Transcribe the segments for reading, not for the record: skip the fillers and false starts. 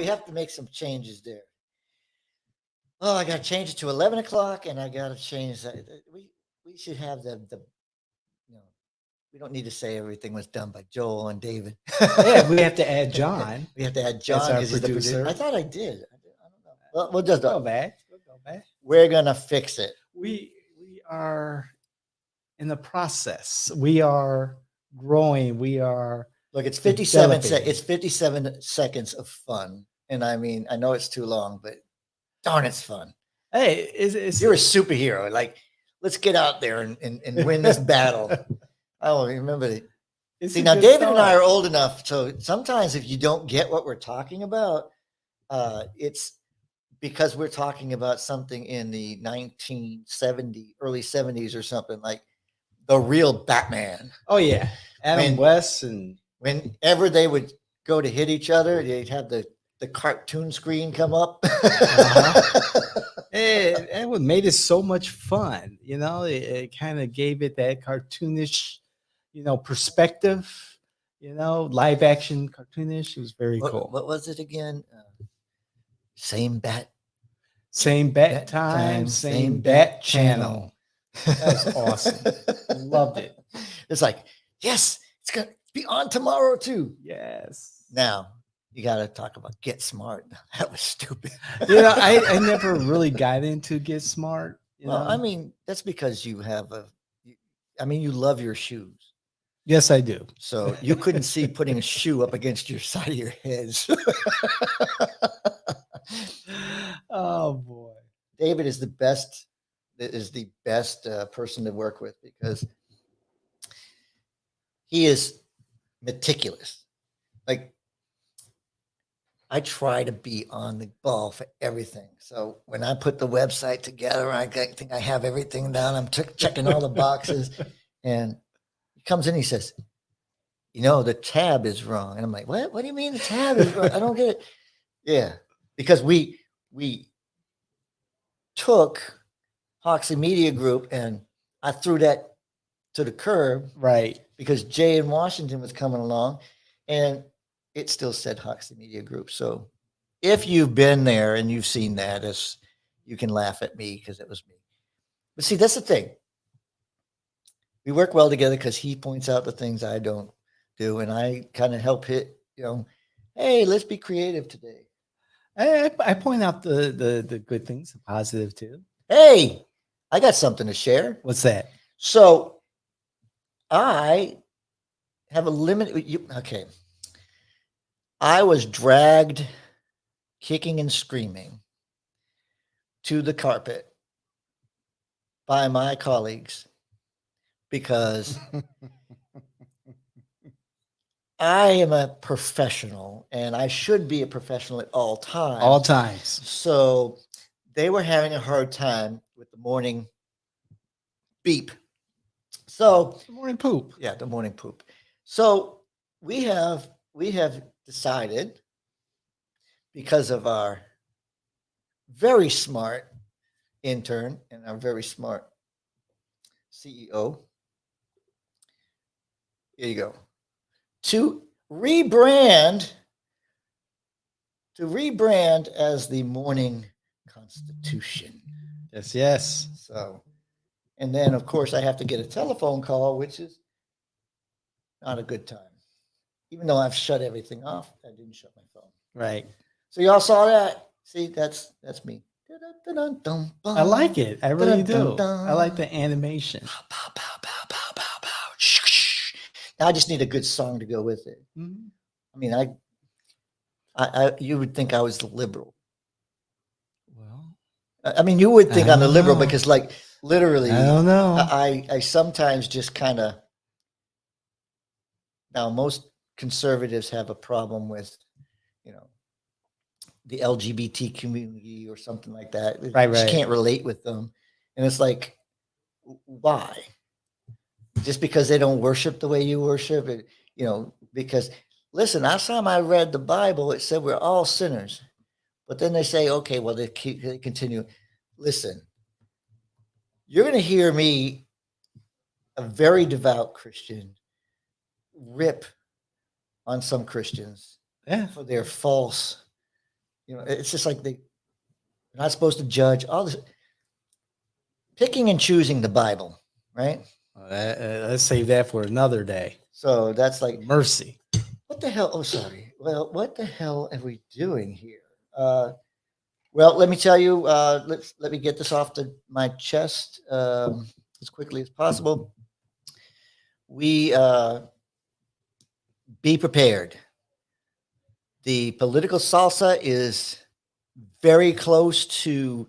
we have to make some changes there. Oh, I got to change it to 11 o'clock, and I got to change that. We should have the you know we don't need to say everything was done by Joel and David. Yeah, we have to add John We have to add as John our because he's the producer. producer. I thought I did. I don't know. Well, we'll just Go back. We'll go back. we're gonna fix it. We are in the process. We are growing. We are Look, it's 57 developing. it's 57 seconds of fun. And I mean, I know it's too long, but darn, it's fun. Hey, it's You're a superhero. Like, let's get out there and win this battle. I don't remember it. it's See, a now good David and I start. are old enough, so sometimes if you don't get what we're talking about, it's because we're talking about something in the 1970s, early 70s or something like the real Batman. Oh yeah, Adam When- West and Whenever they would go to hit each other, they'd have the cartoon screen come up. and what made it so much fun. You know, it kind of gave it that cartoonish, perspective. Live action cartoonish. It was very cool. What was it again? Same bat. Same bat time, same bat channel. That's awesome. Loved it. It's like, yes, it's gonna be on tomorrow too. Yes. Now you got to talk about Get Smart. That was stupid. I never really got into Get Smart. Well, I mean, that's because you love your shoes. Yes, I do. So you couldn't see putting a shoe up against your side of your heads. Oh boy. David is the best. Is the best person to work with because he is meticulous. Like, I try to be on the ball for everything. So when I put the website together, I think I have everything down. I'm checking all the boxes, and he comes in. He says, the tab is wrong. And I'm like, what? What do you mean the tab is wrong? I don't get it. Yeah, because we took Hawksley Media Group and I threw that to the curb. Right. Because Jay in Washington was coming along, and it still said Hawksley Media Group. So if you've been there and you've seen that, you can laugh at me because it was me. But see, that's the thing. We work well together because he points out the things I don't do, and I kind of help hit, hey, let's be creative today. I point out the good things, the positive too. Hey, I got something to share. What's that? So I have a limit. Okay. I was dragged kicking and screaming to the carpet by my colleagues because I am a professional and I should be a professional at all times. All times. So they were having a hard time with the morning beep. So The morning poop. yeah, the morning poop. So we have decided, because of our very smart intern and our very smart CEO, here you go, to rebrand as the Morning Constitution. Yes, yes. So, and then of course I have to get a telephone call, which is not a good time. Even though I've shut everything off, I didn't shut my phone. Right. So y'all saw that? See, that's me. I like it. I really do. I like the animation. Pow, pow, pow, pow, pow, pow. Shh, shh. Now I just need a good song to go with it. Mhm. I mean, I you would think I was the liberal. Well, I mean, you would think I I'm the don't liberal know. because, like, literally, I don't know. I sometimes just kind of. Now, most conservatives have a problem with, the LGBT community or something like that. Right, Just right. can't relate with them, and it's like, why? Just because they don't worship the way you worship it, Because listen, last time I read the Bible, it said we're all sinners, but then they say, okay, well they continue. Listen, you're going to hear me, a very devout Christian, rip on some Christians Yeah. for their false it's just like they're not supposed to judge all this picking and choosing the Bible, right? Let's save that for another day. So that's like, Mercy. what the hell? Oh, sorry. Well, what the hell are we doing here? Well, let me tell you. Let me get this off my chest as quickly as possible. We be prepared. The political salsa is very close to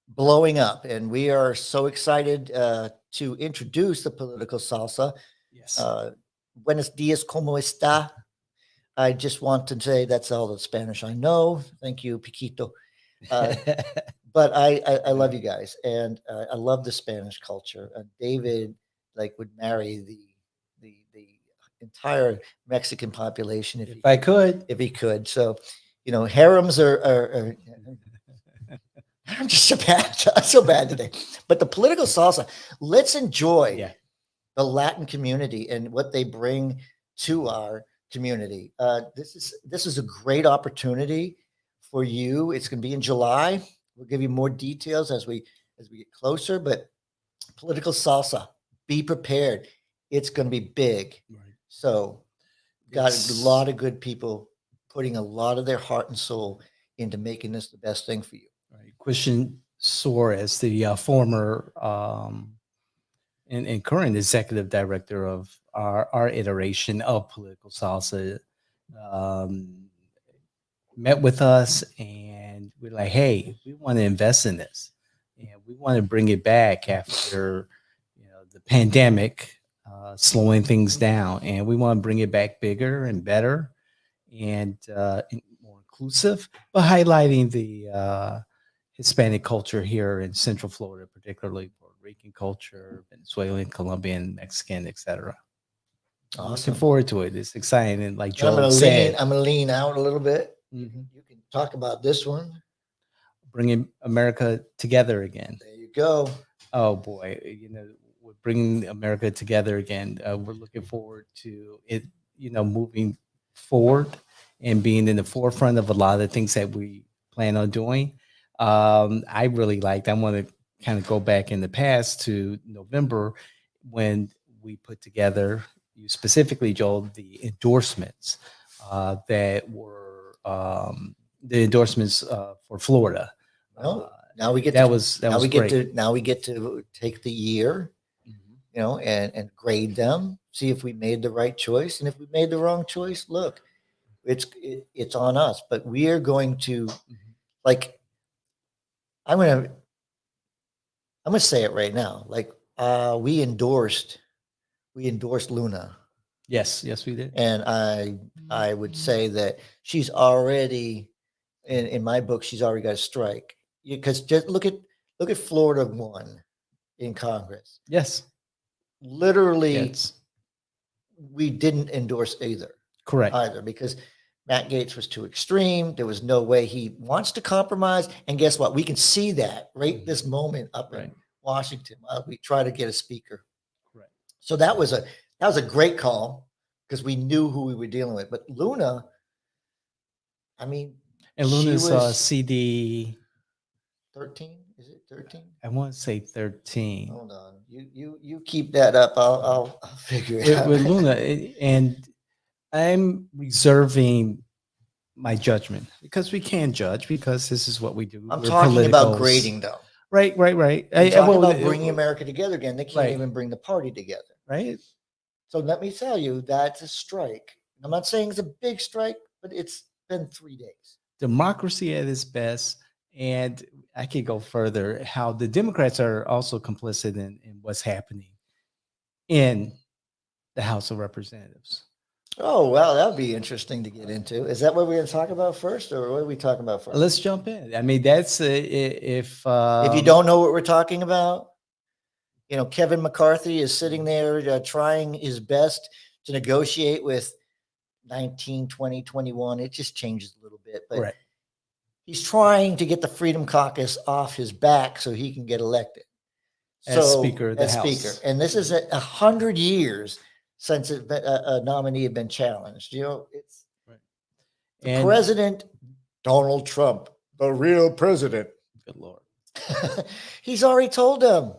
blowing up, and we are so excited to introduce the political salsa. Yes. Buenos dias, ¿cómo está? I just want to say that's all the Spanish I know. Thank you, Piquito. But I love you guys, and I love the Spanish culture. David would marry the entire Mexican population if I could. if he could. So, harems are I'm just so bad today. But the political salsa, let's enjoy the Latin community and what they bring to our community. This is a great opportunity for you. It's going to be in July. We'll give you more details as we get closer. But political salsa, be prepared. It's going to be big. Right. So, got a lot of good people putting a lot of their heart and soul into making this the best thing for you. Right. Christian Suarez, the former and current executive director of our iteration of political salsa, met with us, and we're like, hey, we want to invest in this, and we want to bring it back after the pandemic slowing things down, and we want to bring it back bigger and better and more inclusive, but highlighting the Hispanic culture here in Central Florida, particularly Puerto Rican culture, Venezuelan, Colombian, Mexican, etc. Awesome. Looking forward to it. It's exciting, and like I'm Joel said, going to lean out a little bit. Mm-hmm. You can talk about this one. Bringing America together again. There you go. Oh boy, we're bringing America together again. We're looking forward to it, moving forward and being in the forefront of a lot of the things that we plan on doing. I really liked. I want to kind of go back in the past to November when we put together, you specifically, Joel, the endorsements that were the endorsements for Florida. Well, now we get now we get to take the year, and grade them, see if we made the right choice, and if we made the wrong choice, look, it's on us. But we are going to, I'm gonna say it right now. We endorsed Luna. Yes, we did. And I would say that she's already, in my book, she's already got a strike. Because just look at Florida 1 in Congress. Yes. Literally, we didn't endorse Correct. either, because Matt Gaetz was too extreme. There was no way he wants to compromise. And guess what? We can see that right this moment up in Washington. We try to get a speaker. Correct. So that was a great call, because we knew who we were dealing with. But Luna, and Luna's CD 13. Is it 13? I want to say 13. Hold on. You keep that up. I'll figure it out. With Luna, and I'm reserving my judgment, because we can judge, because this is what we do. I'm talking about grading, though. Right. I'm talking about bringing America together again. They can't even bring the party together. Right. So let me tell you, that's a strike. I'm not saying it's a big strike, but it's been 3 days. Democracy at its best. And I could go further, how the Democrats are also complicit in what's happening in the House of Representatives. Oh, well, that would be interesting to get into. Is that what we're going to talk about first, or what are we talking about first? Let's jump in. I mean, that's if you don't know what we're talking about, Kevin McCarthy is sitting there trying his best to negotiate with 19, 20, 21. It just changes a little bit, but he's trying to get the Freedom Caucus off his back so he can get elected as Speaker of the House. And this is 100 years since a nominee had been challenged. It's the president Donald Trump, the real president. Good Lord. He's already told them,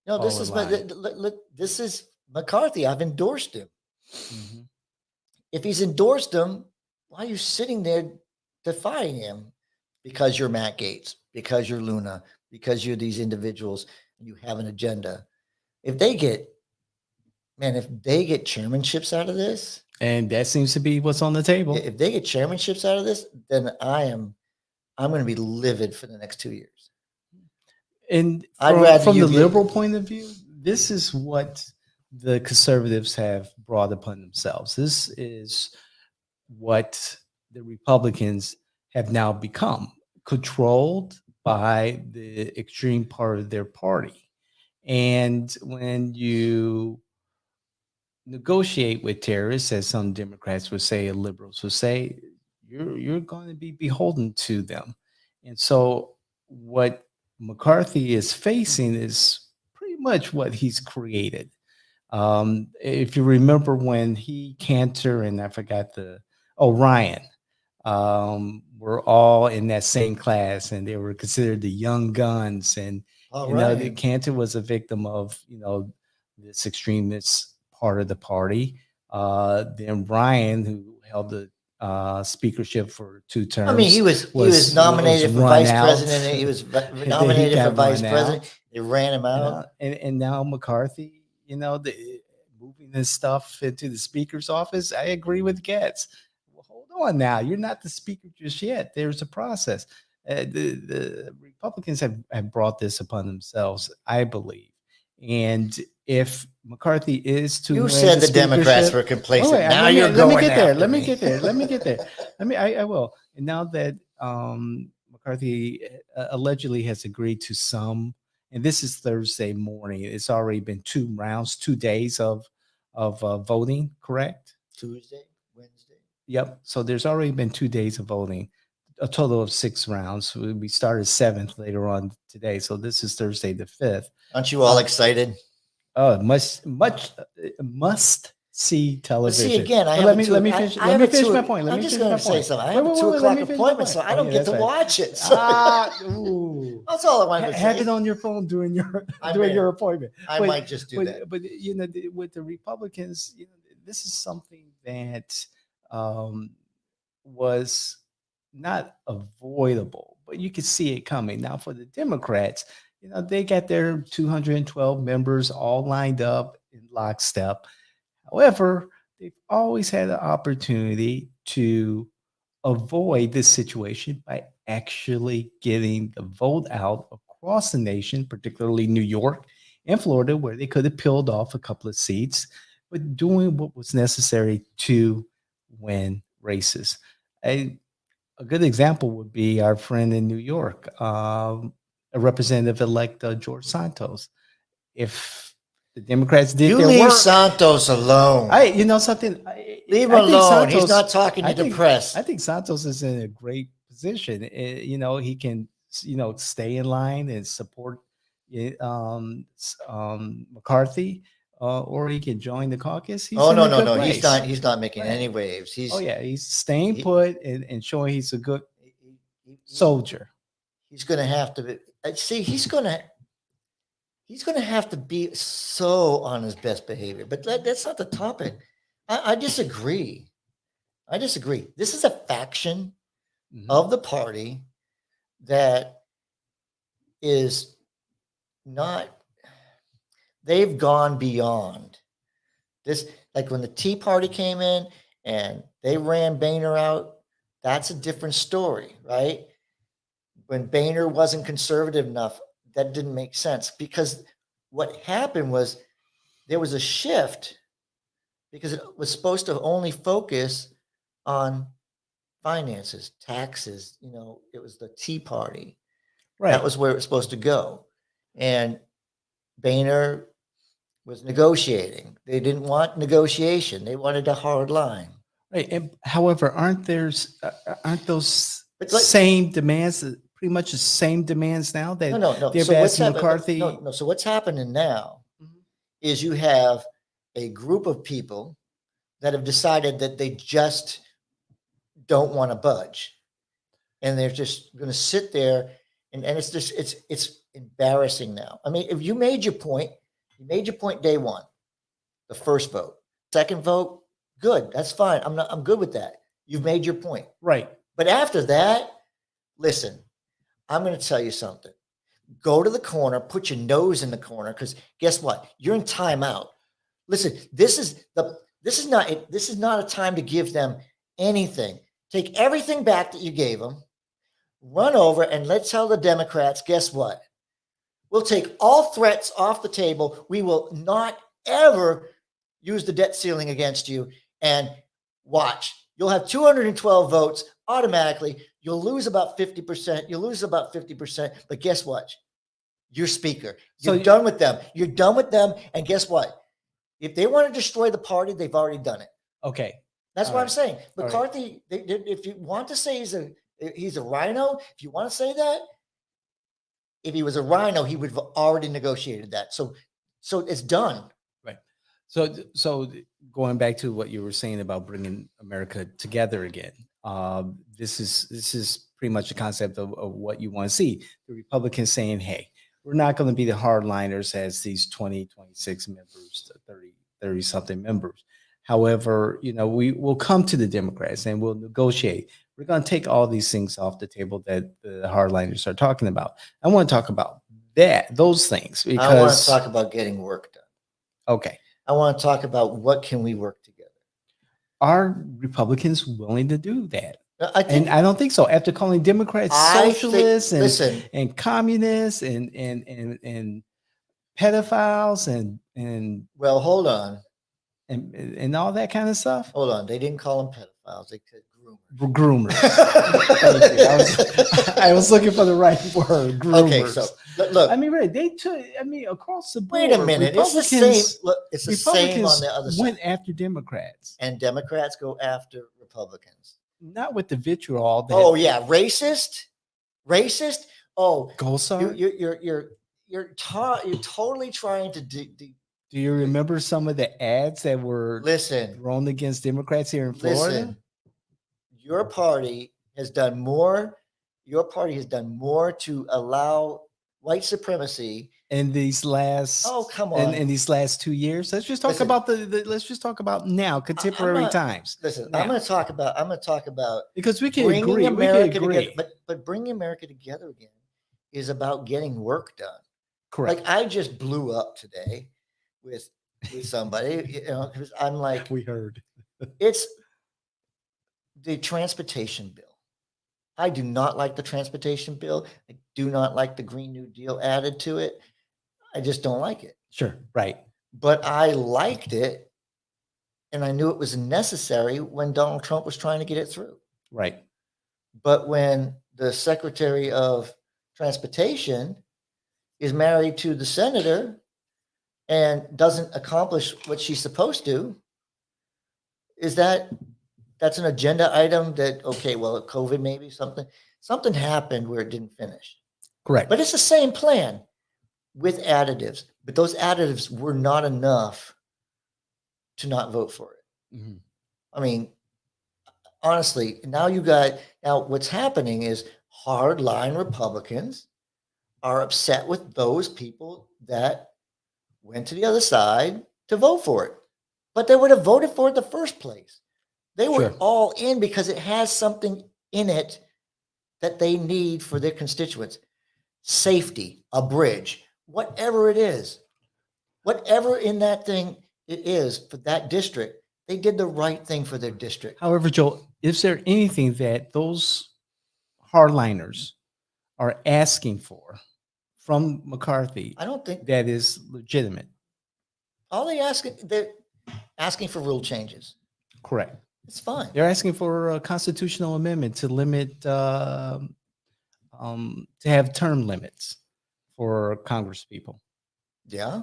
no, All this the is line. look, this is McCarthy. I've endorsed him. Mhm. If he's endorsed him, why are you sitting there defying him? Because you're Matt Gaetz, because you're Luna, because you're these individuals and you have an agenda. If they get, man, if they get chairmanships out of this, And that seems to be what's on the table. if they get chairmanships out of this, then I'm going to be livid for the next 2 years. And I'd rather from you the get- liberal point of view, this is what the conservatives have brought upon themselves. This is what the Republicans have now become, controlled by the extreme part of their party. And when you negotiate with terrorists, as some Democrats would say, or liberals would say, you're going to be beholden to them. And so what McCarthy is facing is pretty much what he's created. If you remember when he, Cantor, and I forgot Ryan, were all in that same class, and they were considered the young guns. And the Cantor was a victim of this extremist part of the party. Then Ryan, who held the speakership for 2 terms. I mean, he was nominated for vice president. He was nominated for vice president. They ran him out. And now McCarthy, moving this stuff into the speaker's office. I agree with Getz. Well, hold on now. You're not the speaker just yet. There's a process. The Republicans have brought this upon themselves, I believe. And if McCarthy is to you said the Democrats were complacent. Now you're going. Let me get there. I will. And now that McCarthy allegedly has agreed to some, and this is Thursday morning. It's already been 2 rounds, 2 days of voting. Correct? Tuesday, Wednesday. Yep. So there's already been 2 days of voting. A total of 6 rounds. We started 7th later on today. So this is Thursday the 5th. Aren't you all excited? Oh, must see television. See, again, let me finish my point. I'm just going to say something. I have a 2 o'clock appointment, so I don't get to watch it. So. That's all I wanted to say. Have it on your phone during your appointment. I might just do that. But with the Republicans, this is something that was not avoidable, but you could see it coming. Now for the Democrats, they got their 212 members all lined up in lockstep. However, they've always had an opportunity to avoid this situation by actually getting the vote out across the nation, particularly New York and Florida, where they could have peeled off a couple of seats, but doing what was necessary to win races. A good example would be our friend in New York, a representative-elect George Santos. If the Democrats did their leave work, Santos alone. Something. Leave him alone. He's not talking to the press. I think Santos is in a great position. He can, stay in line and support McCarthy, or he can join the caucus. No. He's not making any waves. He's staying put and showing he's a good soldier. He's going to have to be. See, he's going to have to be so on his best behavior. But that's not the topic. I disagree. This is a faction of the party that is not. They've gone beyond this. Like when the Tea Party came in and they ran Boehner out, that's a different story, right? When Boehner wasn't conservative enough, that didn't make sense, because what happened was there was a shift because it was supposed to only focus on finances, taxes. It was the Tea Party. Right. That was where it was supposed to go. And Boehner was negotiating. They didn't want negotiation. They wanted a hard line. Right. And however, aren't those same demands, pretty much the same demands now that they've asked McCarthy? No. So what's happening now is you have a group of people that have decided that they just don't want to budge. and they're just going to sit there, and it's just it's embarrassing now. I mean, if you made your point, day one, the first vote, second vote, good, that's fine. I'm good with that. You've made your point, Right. but after that, listen, I'm going to tell you something. Go to the corner, put your nose in the corner, because guess what? You're in timeout. Listen, this is not a time to give them anything. Take everything back that you gave them, run over, and let's tell the Democrats, guess what? We'll take all threats off the table. We will not ever use the debt ceiling against you. And watch, you'll have 212 votes automatically. You'll lose about 50%. You'll lose about 50%. But guess what? You're speaker. You're done with them. You're done with them. And guess what? If they want to destroy the party, they've already done it. Okay. That's All what right. I'm saying. All McCarthy, if you want to say he's a rhino, if you want to say that, if he was a rhino, he would have already negotiated that. So it's done. Right. So going back to what you were saying about bringing America together again, this is pretty much the concept of what you want to see. The Republicans saying, hey, we're not going to be the hardliners as these 20, 26 members, 30 something members. However, we will come to the Democrats and we'll negotiate. We're going to take all these things off the table that the hardliners are talking about. I want to talk about those things, because I want to talk about getting work done. Okay. I want to talk about what can we work together. Are Republicans willing to do that? I don't think so. After calling Democrats socialists and communists and pedophiles and well, hold on. And all that kind of stuff. Hold on. They didn't call them pedophiles. They said groomers. I was looking for the right word. Groomers. Okay, so look. I mean, really, they took. I mean, across the board. Wait a minute. It's the same. Look, it's the same on the other side. Went after Democrats, and Democrats go after Republicans. Not with the vitriol. Oh yeah, racist. Oh, Gosar. You're totally trying to do you remember some of the ads that were thrown against Democrats here in Florida? Listen, your party has done more. Your party has done more to allow white supremacy in these last. Oh, come on! In these last 2 years, let's just talk about let's just talk about now, contemporary times. Listen, now. I'm going to talk about because we can bringing agree. America together, but bringing America together again is about getting work done. Correct. Like I just blew up today with somebody, because I'm like, we heard it's the transportation bill. I do not like the transportation bill. I do not like the Green New Deal added to it. I just don't like it. Sure, right. But I liked it, and I knew it was necessary when Donald Trump was trying to get it through. Right. But when the Secretary of Transportation is married to the senator and doesn't accomplish what she's supposed to, that's an agenda item that, okay, well, COVID, maybe something happened where it didn't finish. Correct. But it's the same plan with additives, but those additives were not enough to not vote for it. Mm-hmm. I mean, honestly, now what's happening is hardline Republicans are upset with those people that went to the other side to vote for it, but they would have voted for it in the first place. They were all in because it has something in it that they need for their constituents. Safety, a bridge, whatever it is, whatever in that thing it is for that district, they did the right thing for their district. However, Joel, is there anything that those hardliners are asking for from McCarthy? I don't think that is legitimate. They're asking for rule changes. Correct. It's fine. They're asking for a constitutional amendment to limit, to have term limits for Congress people. Yeah.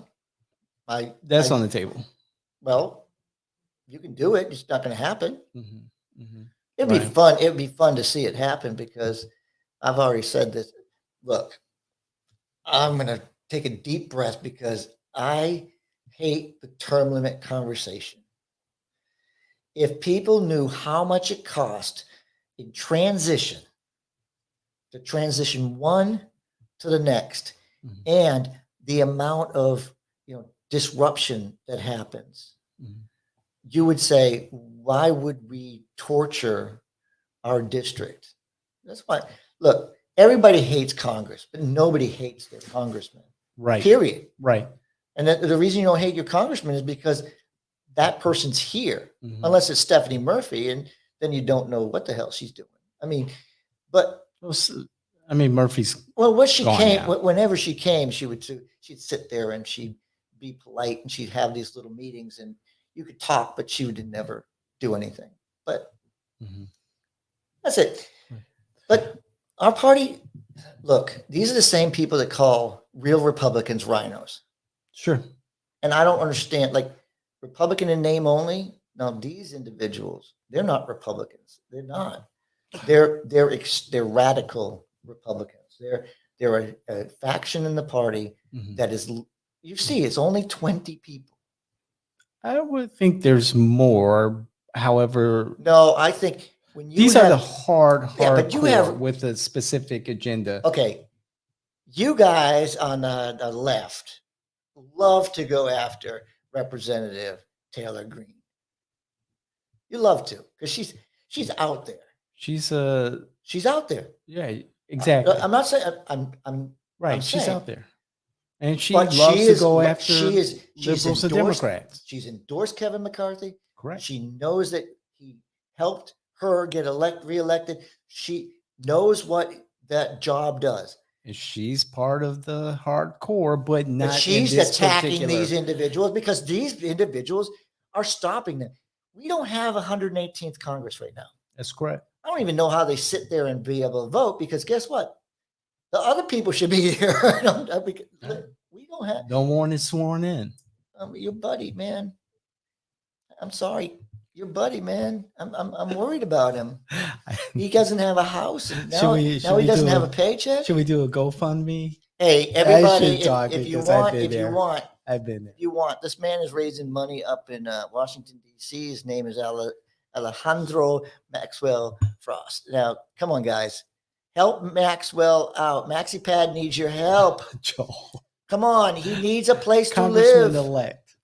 That's on the table. Well, you can do it. It's not going to happen. Mm-hmm. Mm-hmm. It'd be fun. It'd be fun to see it happen because I've already said this. Look, I'm going to take a deep breath because I hate the term limit conversation. If people knew how much it cost in transition to transition one to the next, Mhm. and the amount of disruption that happens, Mhm. you would say, why would we torture our district? That's why. Look, everybody hates Congress, but nobody hates their congressman. Right. Period. Right. And the reason you don't hate your congressman is because that person's here, Mhm. unless it's Stephanie Murphy, and then you don't know what the hell she's doing. I mean, but Well, I mean, Murphy's well, what she gone came, now. whenever she came, she'd sit there and she'd be polite and she'd have these little meetings and you could talk, but she would never do anything. But Mhm. that's it. Right. But our party, look, these are the same people that call real Republicans rhinos. Sure. And I don't understand, like, Republican in name only. Now, these individuals, they're not Republicans. They're not. They're radical Republicans. They're a faction in the party Mhm. that is. You see, it's only 20 people. I would think there's more. However, No, I think when you these are the have, yeah, but you hardcore have, with a specific agenda. okay, you guys on the left love to go after Representative Taylor Greene. You love to, because she's out there. She's She's out there. yeah, exactly. I'm not saying I'm Right. I'm She's saying, out there. And she but loves to go after she's liberals and endorsed, Democrats. she's endorsed Kevin McCarthy. Correct. She knows that he helped her get reelected. She knows what that job does. And she's part of the hardcore, but But not in she's this attacking particular. these individuals because these individuals are stopping them. We don't have 118th Congress right now. That's correct. I don't even know how they sit there and be able to vote, because guess what? The other people should be here. We don't have No one is sworn in. your buddy, man. I'm sorry, your buddy, man. I'm worried about him. He doesn't have a house, and now he doesn't have a paycheck. Should we do a GoFundMe? Hey, I everybody, should talk if you because I've want, been there. I've been there. if you want, this man is raising money up in Washington D.C. His name is Alejandro Maxwell Frost. Now, come on, guys, help Maxwell out. MaxiPad needs your help. Joel, Come on, he needs a place to live. Congressman-elect,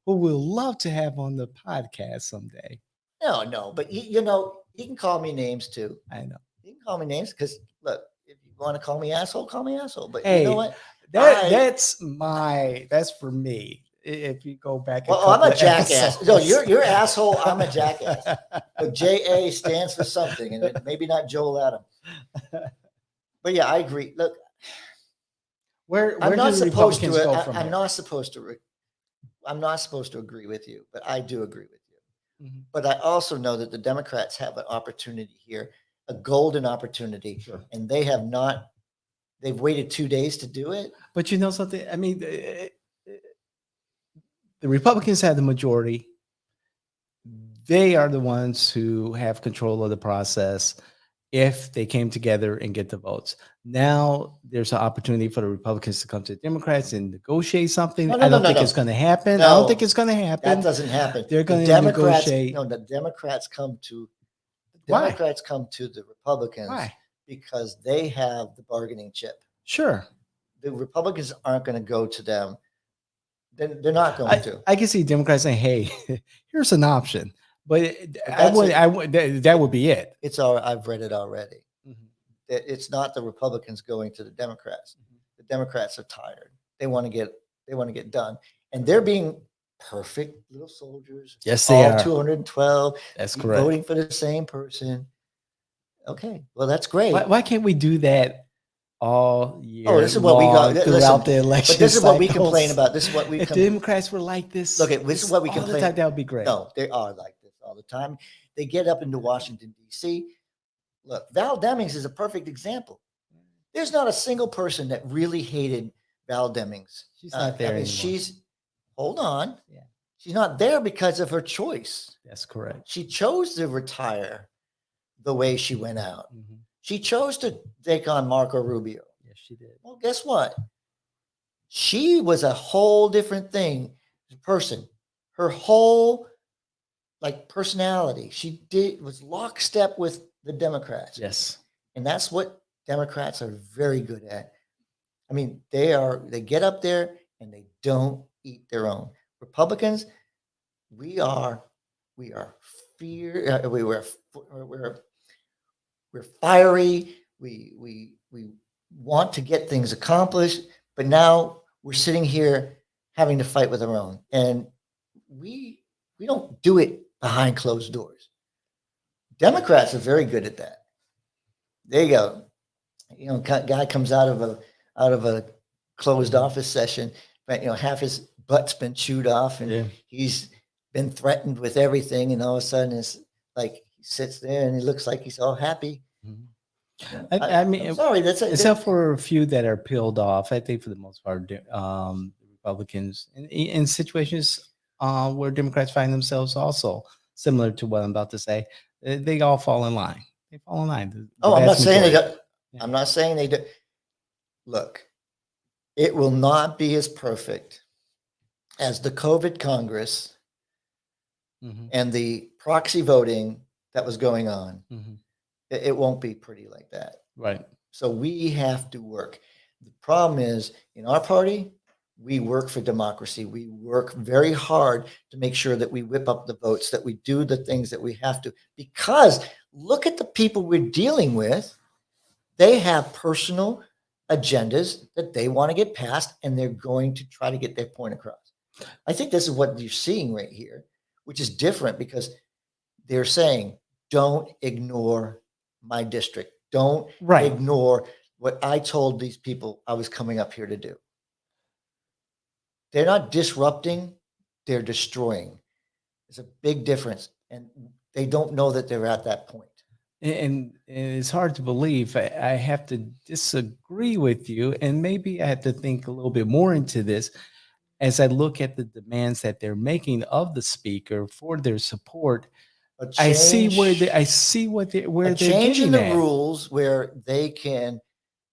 who we'll love to have on the podcast someday. No, but he can call me names too. I know. He can call me names because, look, if you want to call me asshole, call me asshole. But Hey, you know what? that's for me. If you go back, Well, I'm a jackass. No, you're asshole. I'm a jackass. But JA stands for something, and maybe not Joel Adam. But yeah, I agree. Look, where I'm do not the supposed Republicans go to. from I'm here? not supposed to. I'm not supposed to agree with you, but I do agree with you. Mhm. But I also know that the Democrats have an opportunity here, a golden opportunity, Sure. and they have not. They've waited 2 days to do it. But you know something? I mean, the Republicans have the majority. They are the ones who have control of the process if they came together and get the votes. Now there's an opportunity for the Republicans to come to the Democrats and negotiate something. No, I don't think no. it's going to happen. I No, don't think it's going to happen. That doesn't happen. They're The going to Democrats. negotiate. No, the Democrats come to. The Why? Democrats come to the Republicans. Why? Because they have the bargaining chip. Sure. The Republicans aren't going to go to them. They're not going to. I can see Democrats saying, "Hey, here's an option," but that's that would be it. It's all. I've read it already. Mhm. It's not the Republicans going to the Democrats. The Democrats are tired. They want to get done, and they're being perfect little soldiers. Yes, they all are. 212. That's correct. Voting for the same person. Okay, well, that's great. Why can't we do that all year? Oh, this is what we got throughout the election. But this is what we cycles? complain about. This is what we If the Democrats were like this, look at. This is what we all the complain. time, that would be great. No, they are like this all the time. They get up into Washington D.C. Look, Val Demings is a perfect example. There's not a single person that really hated Val Demings. She's not there anymore. Hold on. Yeah. She's not there because of her choice. That's correct. She chose to retire the way she went out. Mhm. She chose to take on Marco Rubio. Yes, she did. Well, guess what? She was a whole different person. Her whole personality. She was lockstep with the Democrats. Yes. And that's what Democrats are very good at. I mean, they get up there and they don't eat their own. Republicans, we are we're we're fiery. We want to get things accomplished, but now we're sitting here having to fight with our own, and we don't do it behind closed doors. Democrats are very good at that. There you go. You know, guy comes out of a closed office session, but half his butt's been chewed off, and Yeah. he's been threatened with everything, and all of a sudden it's like he sits there and he looks like he's all happy. Mhm. I mean, I'm sorry, except for a few that are peeled off, I think for the most part, Republicans in situations where Democrats find themselves also similar to what I'm about to say, they all fall in line. They fall in line. The I'm not vast saying they majority. don't. I'm not saying they do. Look, it will not be as perfect as the COVID Congress Mhm, and the proxy voting that was going on. mhm. It won't be pretty like that. Right. So we have to work. The problem is in our party, we work for democracy. We work very hard to make sure that we whip up the votes, that we do the things that we have to. Because look at the people we're dealing with. They have personal agendas that they want to get passed, and they're going to try to get their point across. I think this is what you're seeing right here, which is different because they're saying, don't ignore my district. Don't Right. ignore what I told these people I was coming up here to do. They're not disrupting, they're destroying. There's a big difference. And they don't know that they're at that point. And it's hard to believe. I have to disagree with you, and maybe I have to think a little bit more into this as I look at the demands that they're making of the speaker for their support. A I see where change, I see what they where a they're change in getting the at. rules where they can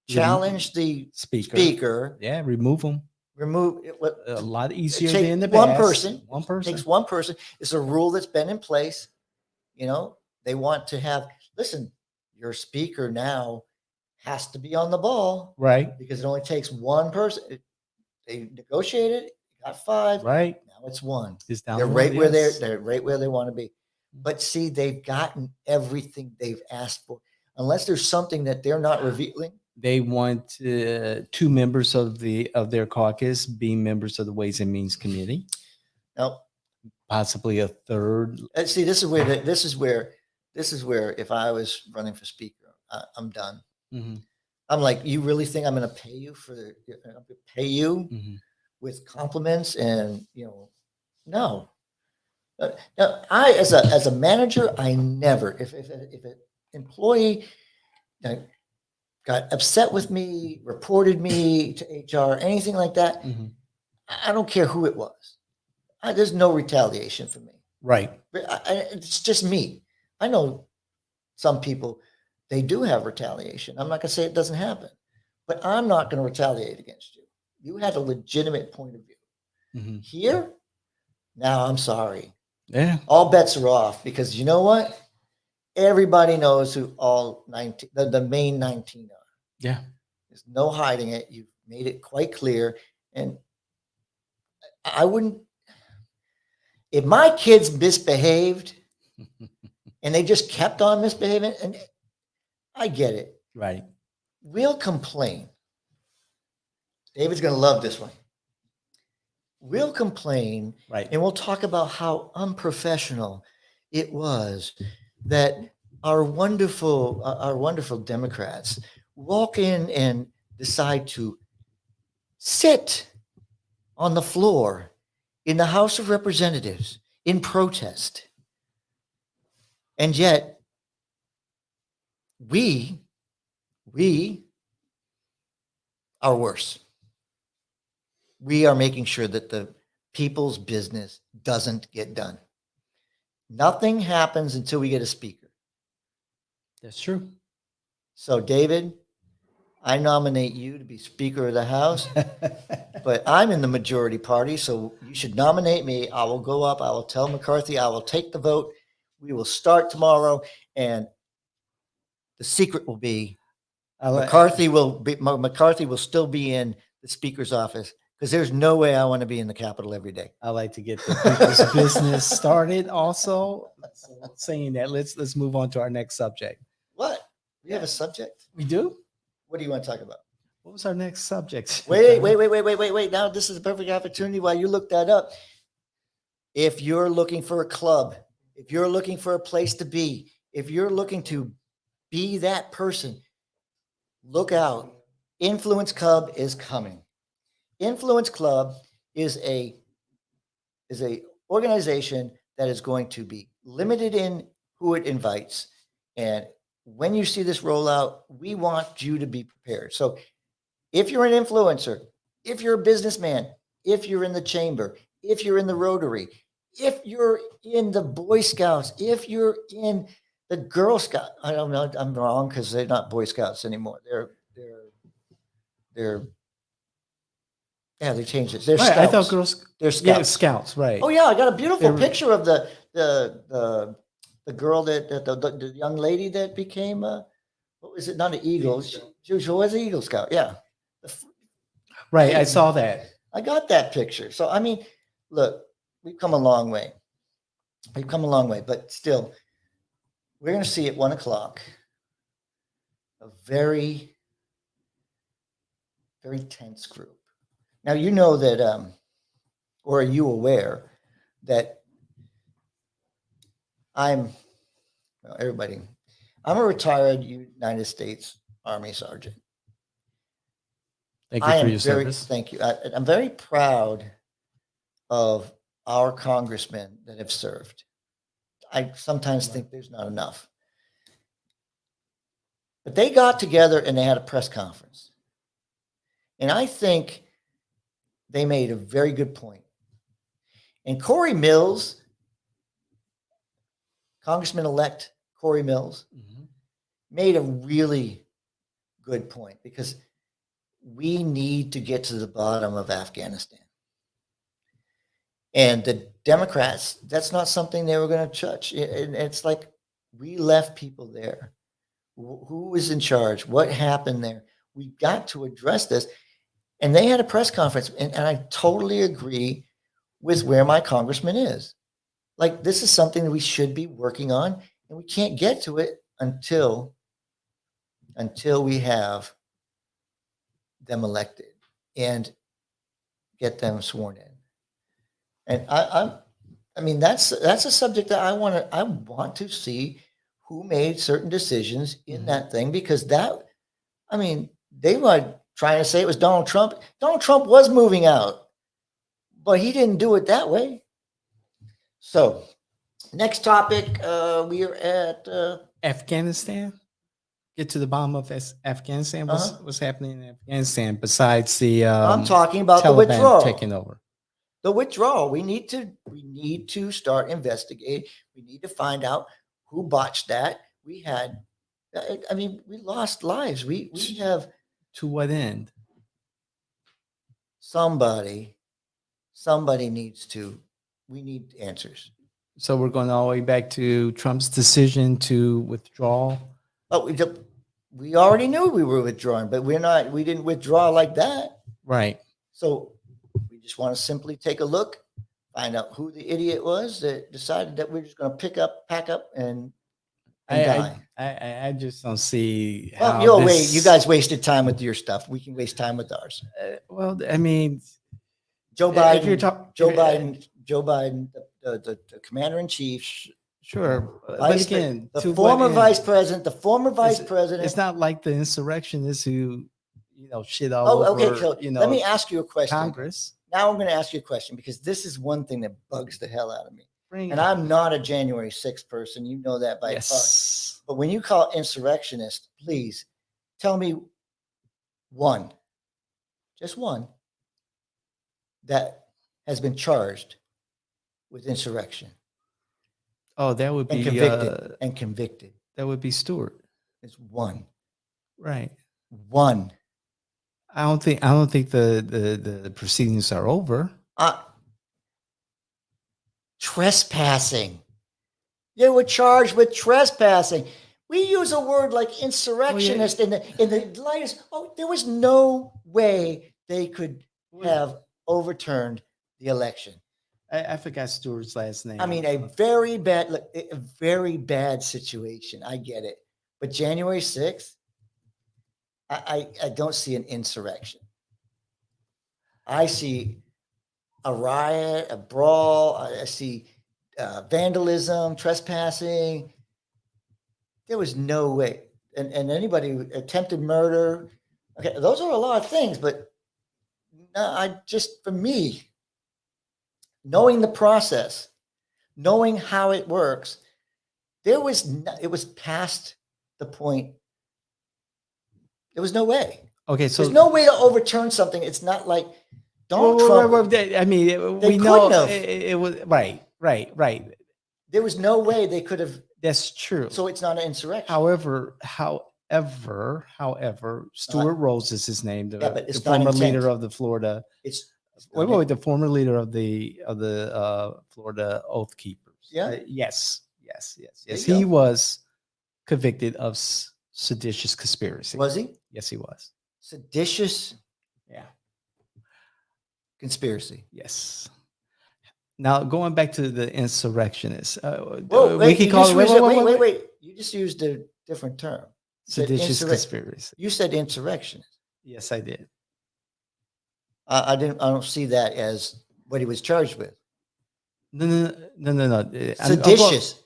challenge the speaker, Yeah, remove them. remove it. A lot easier Take than the one past. person. One It person. takes one person. It's a rule that's been in place. They want to have, listen, your speaker now has to be on the ball Right. because it only takes one person. They negotiated, got five. Right. Now it's one. It's down They're the right road, where yes. they're right where they want to be. But see, they've gotten everything they've asked for. Unless there's something that they're not revealing. They want two members of their caucus being members of the Ways and Means Committee, Now, possibly a third. see, this is where if I was running for speaker, I'm done. Mhm, I'm like, you really think I'm going to pay you mhm. with compliments and no. Now, I as a manager, I never if an employee got upset with me, reported me to HR, anything like that, Mhm. I don't care who it was. There's no retaliation for me. Right. But it's just me. I know some people, they do have retaliation. I'm not going to say it doesn't happen, but I'm not going to retaliate against you. You had a legitimate point of view. Mhm. Here, now I'm sorry. Yeah. All bets are off because you know what? Everybody knows who all 19, the main 19 are. Yeah. There's no hiding it. You've made it quite clear. And I wouldn't, if my kids misbehaved and they just kept on misbehaving, and I get it. Right. We'll complain. David's going to love this one. We'll complain Right. and we'll talk about how unprofessional it was that our wonderful Democrats walk in and decide to sit on the floor in the House of Representatives in protest. And yet we are worse. We are making sure that the people's business doesn't get done. Nothing happens until we get a speaker. That's true. So, David, I nominate you to be Speaker of the House, but I'm in the majority party, so you should nominate me. I will go up. I will tell McCarthy. I will take the vote. We will start tomorrow, and the secret will be McCarthy will still be in the speaker's office because there's no way I want to be in the Capitol every day. I like to get the people's business started. Also, so saying that, let's move on to our next subject. What? We have a subject? We do. What do you want to talk about? What was our next subject? Wait. Now this is a perfect opportunity while you look that up. If you're looking for a club, if you're looking for a place to be, if you're looking to be that person, look out. Influence Club is coming. Influence Club is a organization that is going to be limited in who it invites. And when you see this roll out, we want you to be prepared. So if you're an influencer, if you're a businessman, if you're in the chamber, if you're in the Rotary, if you're in the Boy Scouts, if you're in the Girl Scout, I don't know, I'm wrong because they're not Boy Scouts anymore. They changed it. They're Right, Scouts. I thought girls. They're Scouts. Yeah, Scouts. Right. Oh yeah, I got a beautiful They're- picture of the girl the young lady that became what was it? Not an Eagle. She was an Eagle Scout. Yeah. Right. I saw that. I got that picture. So, I mean, look, we've come a long way. We've come a long way, but still, we're going to see at 1:00 a very, very tense group. Now, you know that, or are you aware that I'm a retired United States Army Sergeant. Thank you for your service. Thank you. I'm very proud of our congressmen that have served. I sometimes think there's not enough. But they got together and they had a press conference. And I think they made a very good point. And Corey Mills, Congressman-elect Corey Mills, made a really good point because we need to get to the bottom of Afghanistan. And the Democrats, that's not something they were going to touch. It's like we left people there. Who was in charge? What happened there? We've got to address this. And they had a press conference, and I totally agree with where my congressman is. Like, this is something that we should be working on, and we can't get to it until we have them elected and get them sworn in. And I mean, that's a subject that I want to see who made certain decisions in that thing, because they were trying to say it was Donald Trump. Donald Trump was moving out, but he didn't do it that way. So, next topic, we are at Afghanistan. Get to the bottom of Afghanistan. What's happening in Afghanistan besides the I'm talking about Taliban the withdrawal. taking over. The withdrawal. We need to start investigating. We need to find out who botched that. We lost lives. We have. To what end? Somebody needs to. We need answers. So we're going all the way back to Trump's decision to withdraw. Oh, we already knew we were withdrawing, but we didn't withdraw like that. Right. So we just want to simply take a look, find out who the idiot was that decided that we're just going to pack up and die. I just don't see Well, how you guys wasted time with your stuff. We can waste time with ours. Well, I mean, Joe Biden, if you're Joe Biden, the commander in chief. Sure. But again, the former vice president, it's not like the insurrectionists who, shit all over, okay. So let me ask you a question. Congress. Now I'm going to ask you a question, because this is one thing that bugs the hell out of me. And I'm not a January 6th person. You know that by far. But when you call insurrectionist, please tell me just one, that has been charged with insurrection. Oh, that would be convicted. That would be Stewart. It's one. Right. One. I don't think the proceedings are over. Trespassing. They were charged with trespassing. We use a word like insurrectionist in the lightest. Oh, there was no way they could have overturned the election. I forgot Stewart's last name. I mean, a very bad situation. I get it, but January 6th, I don't see an insurrection. I see a riot, a brawl. I see vandalism, trespassing. There was no way. And anybody attempted murder. Okay, those are a lot of things, but no, for me, knowing the process, knowing how it works, it was past the point. There was no way. Okay, so there's no way to overturn something. It's not like Donald Trump. I mean, we know it was right. There was no way they could have. That's true. So it's not an insurrection. However, Stuart Rose is his name, the former leader of the Florida. The former leader of the Florida Oath Keepers. Yeah. Yes. He was convicted of seditious conspiracy. Was he? Yes, he was. Seditious. Yeah. Conspiracy. Yes. Now going back to the insurrectionists, wait. You just used a different term. Seditious conspiracy. You said insurrectionist. Yes, I did. I don't see that as what he was charged with. No. Seditious.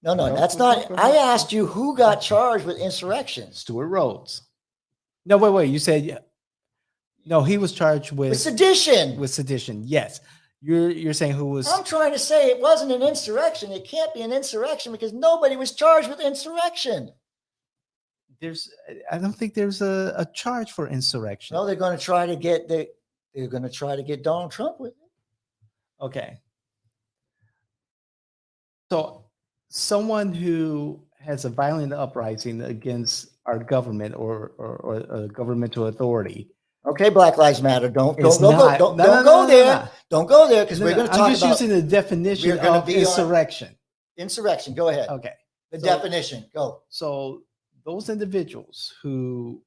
No, that's not. I asked you who got charged with insurrection. Stuart Rhodes. No, wait. You said no. He was charged with sedition. With sedition. Yes. You're saying who was? I'm trying to say it wasn't an insurrection. It can't be an insurrection because nobody was charged with insurrection. I don't think there's a charge for insurrection. No, they're going to try to get Donald Trump with it. Okay. So someone who has a violent uprising against our government or a governmental authority. Okay, Black Lives Matter. Don't go there. Don't go there because we're going to talk about. I'm just using the definition of insurrection. Insurrection. Go ahead. Okay. The definition. Go. So those individuals who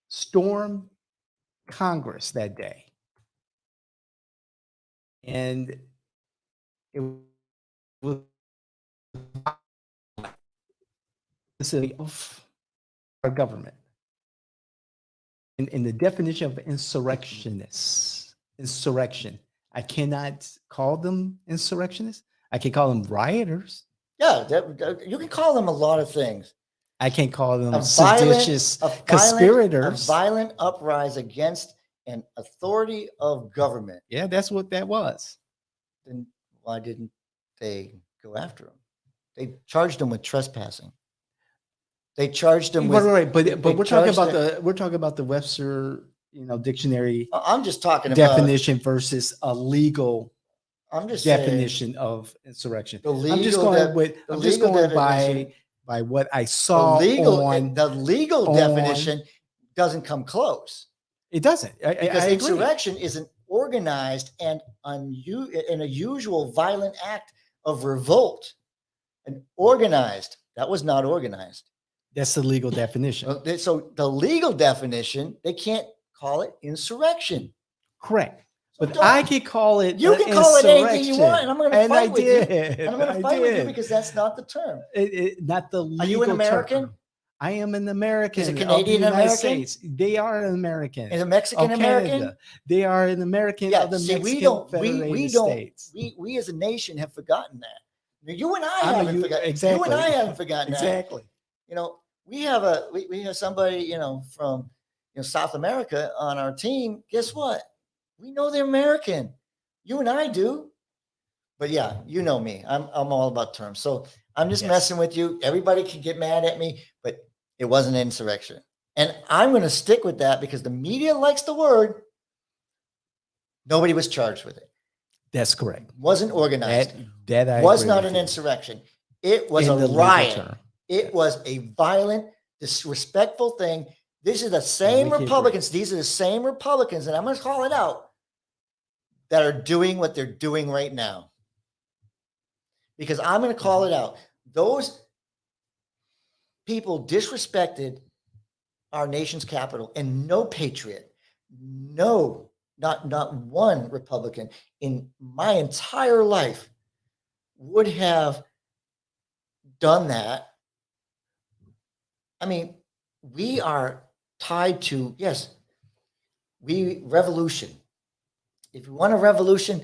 stormed Congress that day, and it was of our government. In the definition of insurrection, I cannot call them insurrectionists. I can call them rioters. Yeah, you can call them a lot of things. I can't call them seditious conspirators. A violent uprising against an authority of government. Yeah, that's what that was. Then why didn't they go after him? They charged him with trespassing. They charged him with right. But we're talking about the Webster, dictionary. I'm just talking definition versus a legal. I'm just definition of insurrection. I'm just going by what I saw. The legal definition doesn't come close. It doesn't. Because insurrection is an organized and an unusual violent act of revolt. An organized. That was not organized. That's the legal definition. So the legal definition, they can't call it insurrection. Correct. But I can call it. You can call it anything you want, and I'm going to fight with you. And I'm going to fight with you because that's not the term. Not the legal. Are you an American? Term. I am an American. Is a Canadian American? They are an American. Is a Mexican American? They are an American of the Mexican Federated States. We as a nation have forgotten that. You and I haven't forgotten. Exactly. You and I haven't forgotten that. Exactly. We have somebody, from South America on our team. Guess what? We know they're American. You and I do. But yeah, you know me. I'm all about terms. So I'm just messing with you. Everybody can get mad at me, but it wasn't insurrection. And I'm going to stick with that because the media likes the word. Nobody was charged with it. That's correct. Wasn't organized. That I was not an insurrection. It was a riot. It was a violent, disrespectful thing. These are the same Republicans. These are the same Republicans, and I'm going to call it out, that are doing what they're doing right now. because I'm going to call it out. Those people disrespected our nation's capital, and no patriot, no, not one Republican in my entire life would have done that. I mean, we are tied to, yes, revolution. If you want a revolution,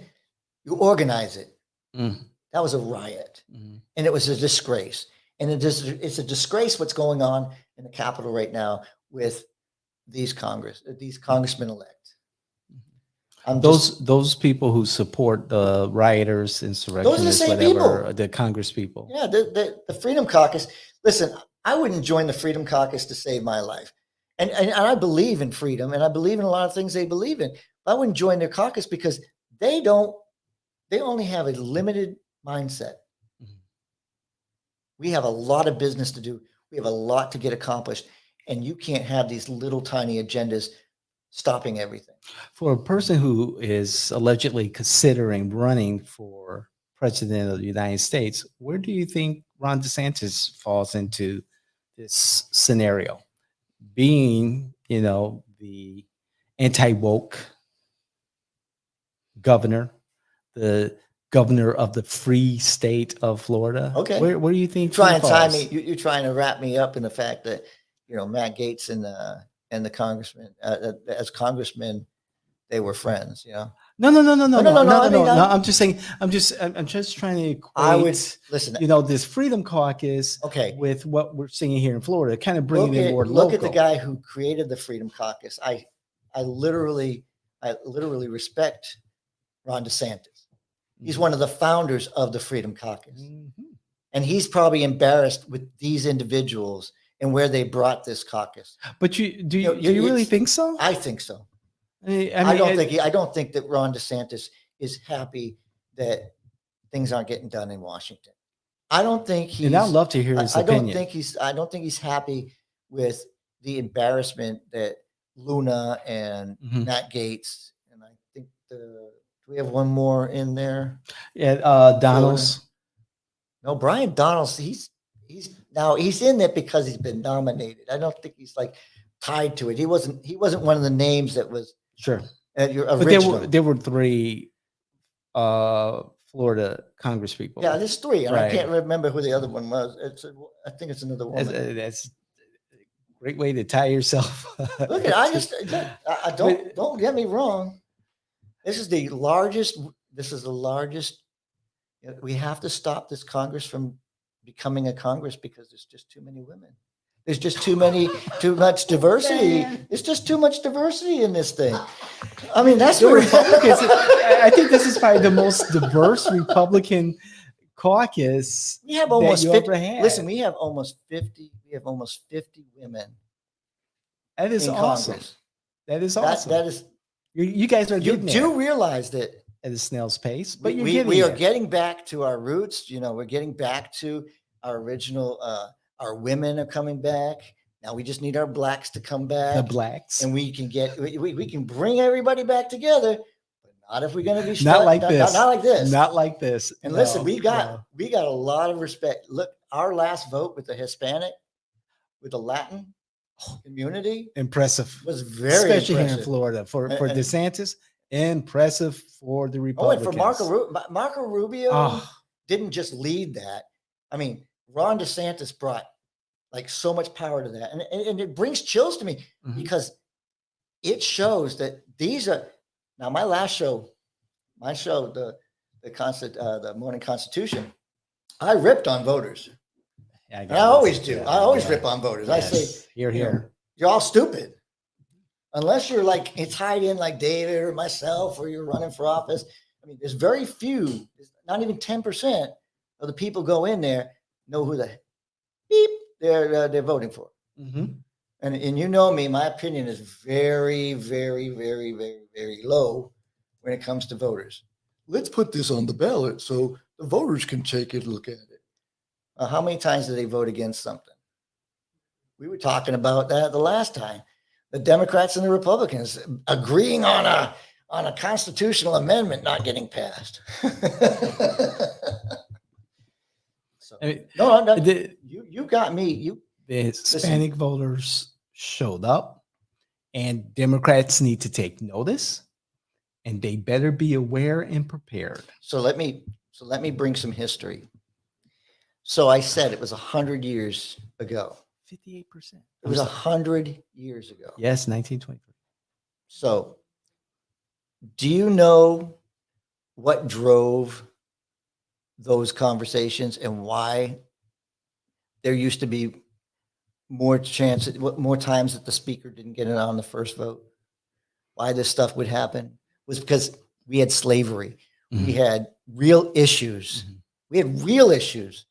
you organize it. That was a riot, and it was a disgrace. And it's a disgrace what's going on in the Capitol right now with these congressmen elect. Those people who support the rioters, insurrectionists, whatever, the Congress people. Yeah, the Freedom Caucus. Listen, I wouldn't join the Freedom Caucus to save my life. And I believe in freedom, and I believe in a lot of things they believe in. But I wouldn't join their caucus because they only have a limited mindset. We have a lot of business to do. We have a lot to get accomplished. And you can't have these little tiny agendas stopping everything. For a person who is allegedly considering running for president of the United States, where do you think Ron DeSantis falls into this scenario? Being, the anti-woke governor, the governor of the free state of Florida. Okay. Where do you think you're trying to wrap me up in the fact that, Matt Gaetz and the congressman, as congressmen, they were friends, No. I'm just saying, I'm just trying to equate, I would listen, this Freedom Caucus, with what we're seeing here in Florida, kind of bringing in more look local. At the guy who created the Freedom Caucus. I literally respect Ron DeSantis. He's one of the founders of the Freedom Caucus. And he's probably embarrassed with these individuals and where they brought this caucus. But do you really think so? I think so. I don't think that Ron DeSantis is happy that things aren't getting done in Washington. I don't think he's. And I'd love to hear his opinion. I don't think he's happy with the embarrassment that Luna and Matt Gaetz, and I think do we have one more in there? Yeah, Donalds. No, Brian Donalds. He's in it because he's been nominated. I don't think he's tied to it. He wasn't one of the names that was sure at your original. But there were three Florida Congress people. Yeah, there's three, and I can't remember who the other one was. I think it's another woman. That's a great way to tie yourself. Look, don't get me wrong. This is the largest. We have to stop this Congress from becoming a Congress because there's just too many women. There's just too much diversity. It's just too much diversity in this thing. I mean, that's what Republicans. I think this is probably the most diverse Republican caucus we have almost 50. Ever had. Listen, we have almost 50. We have almost 50 women. That is awesome. Congress. That is awesome. That is. You guys are getting there. You do realize that at a snail's pace, but we are getting back to our roots. We're getting back to our original. Our women are coming back. Now we just need our blacks to come back. The blacks, and we can bring everybody back together, but not if we're going to be not like this. Not like this. Not like this. And listen, we got a lot of respect. Look, our last vote with the Hispanic, with the Latin community, impressive. Was very especially impressive. Here in Florida for DeSantis. Impressive for the Republicans. And for Marco Rubio didn't just lead that. I mean, Ron DeSantis brought so much power to that, and it brings chills to me because it shows that these are now my show, the Morning Constitution. I ripped on voters. Yeah, I always do. I always rip on voters. Yes. I say, here. You're all stupid. Unless you're it's tied in like David or myself, or you're running for office. I mean, there's very few, not even 10% of the people go in there know who the beep they're voting for. And me, my opinion is very, very, very, very, very low when it comes to voters. Let's put this on the ballot so the voters can take a look at it. How many times did they vote against something? We were talking about that the last time. The Democrats and the Republicans agreeing on a constitutional amendment not getting passed. I mean, no, I'm not. the, You got me. You the Hispanic voters showed up, and Democrats need to take notice, and they better be aware and prepared. so let me bring some history. So I said it was 100 years ago. 58%. It was 100 years ago. Yes, 1923. So, do you know what drove those conversations and why there used to be more times that the speaker didn't get it on the first vote? Why this stuff would happen was because we had slavery. We had real issues. We had real issues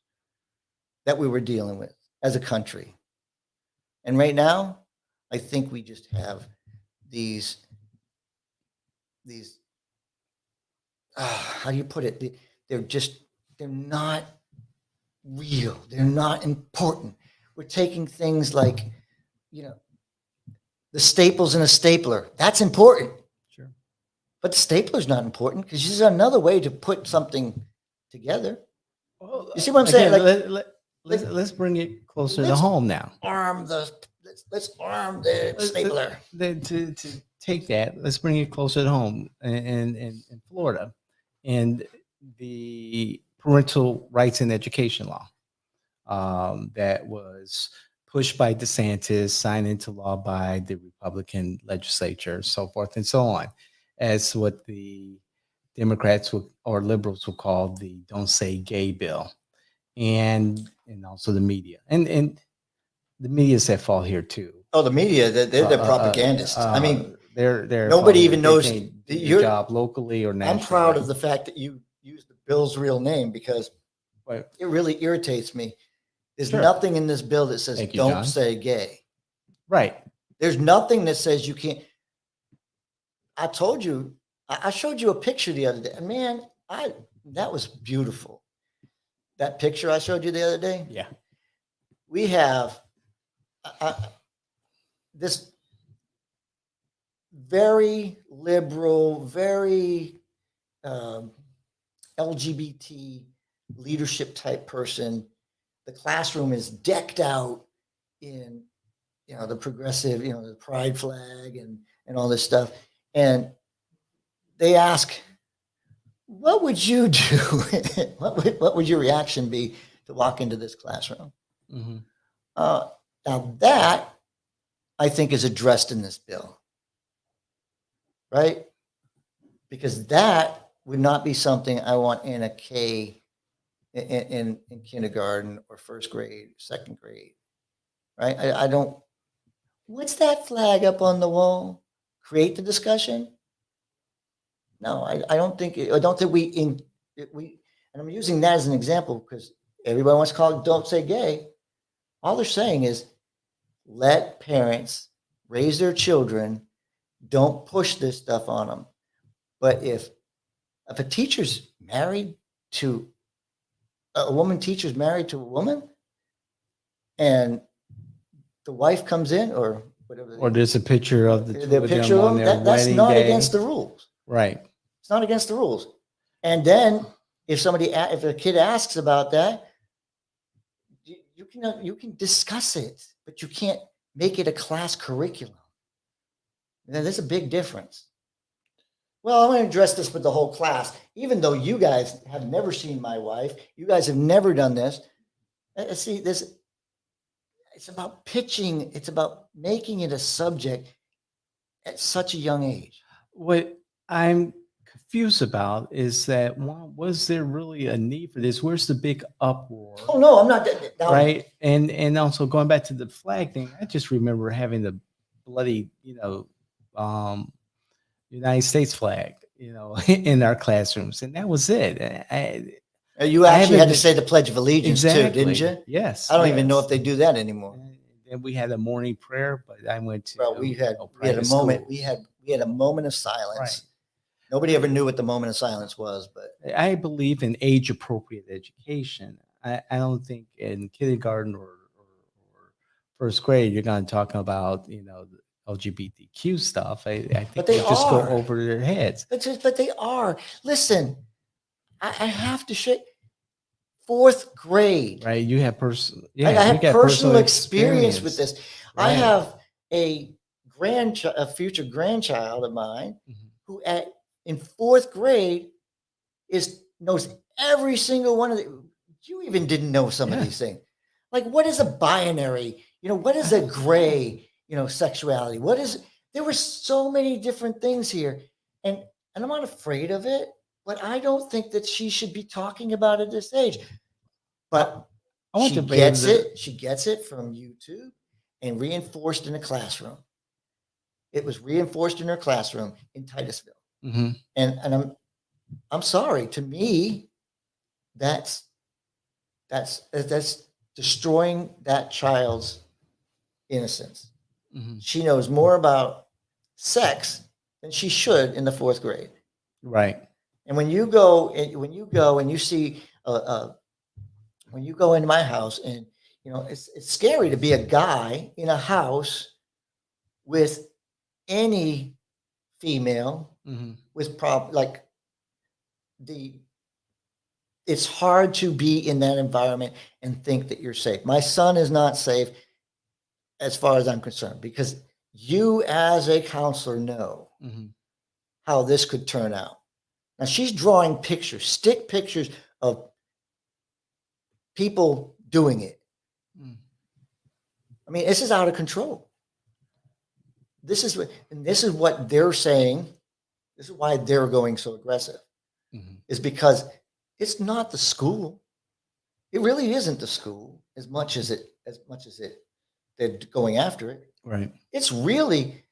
that we were dealing with as a country. And right now, I think we just have these how do you put it? They're not real. They're not important. We're taking things like, the staples in a stapler. That's important. Sure. But the stapler's not important because this is another way to put something together. Well, You see what I'm saying? Let's bring it closer to home now. Let's arm the stapler. To take that, let's bring it closer to home in Florida, and the parental rights and education law that was pushed by DeSantis, signed into law by the Republican legislature, so forth and so on, as what the Democrats or liberals will call the "Don't Say Gay" bill, and also the media and the media's at fault here too. Oh, the media, they're propagandists. I mean, they're nobody even knows your job locally or nationally. I'm proud of the fact that you used the bill's real name because it really irritates me. There's nothing in this bill that says don't say gay. Right. There's nothing that says you can't. I told you, I showed you a picture the other day. Man, that was beautiful. That picture I showed you the other day. Yeah. We have this very liberal, very LGBT leadership type person. The classroom is decked out in, the progressive, the pride flag and all this stuff. And they ask, what would you do? what would your reaction be to walk into this classroom? Mm-hmm. Now that I think is addressed in this bill, right? Because that would not be something I want in a K in kindergarten or first grade, second grade, right? I don't. What's that flag up on the wall? Create the discussion? No, I don't think. I don't think we. And I'm using that as an example because everybody wants to call it "Don't Say Gay." All they're saying is, let parents raise their children. Don't push this stuff on them. But if a teacher's married to a woman, teacher's married to a woman, and the wife comes in, or whatever, or there's a picture of the picture of them, that's not against the rules. Right. It's not against the rules. And then if a kid asks about that, you can discuss it, but you can't make it a class curriculum. And there's a big difference. Well, I'm going to address this with the whole class, even though you guys have never seen my wife. You guys have never done this. See, it's about pitching. It's about making it a subject at such a young age. What I'm confused about is that was there really a need for this? Where's the big uproar? Oh no, I'm not. Right, and also going back to the flag thing, I just remember having the bloody, United States flag, in our classrooms, and that was it. You actually had to say the Pledge of Allegiance too, didn't you? Yes. I don't even know if they do that anymore. And we had a morning prayer, but I went to. Well, we had a moment. We had a moment of silence. Right. Nobody ever knew what the moment of silence was, but I believe in age appropriate education. I don't think in kindergarten or first grade you're going to talk about the LGBTQ stuff. I think they just go over their heads. But they are. Listen, I have to shake. fourth grade. Right. You have I yeah, you have got personal experience with this. I Right. have a future grandchild of mine Mhm. who in fourth grade knows every single one of the. You even didn't know some of Yeah. these things. Like, what is a binary? What is a gray? Sexuality. What is? There were so many different things here, and I'm not afraid of it. But I don't think that she should be talking about it at this age. But I want she to be able gets to. it. She gets it from YouTube and reinforced in the classroom. It was reinforced in her classroom in Titusville. Mhm. And I'm sorry. To me, that's destroying that child's innocence. Mhm. She knows more about sex than she should in the fourth grade. Right. And when you go and you see when you go into my house and it's scary to be a guy in a house with any female Mhm. with like the it's hard to be in that environment and think that you're safe. My son is not safe as far as I'm concerned because you as a counselor know Mhm. how this could turn out. Now she's drawing pictures, stick pictures of people doing it. Mm. I mean, this is out of control. This is what they're saying. This is why they're going so aggressive. Mhm. Is because it's not the school. It really isn't the school as much as they're going after it. Right. It's really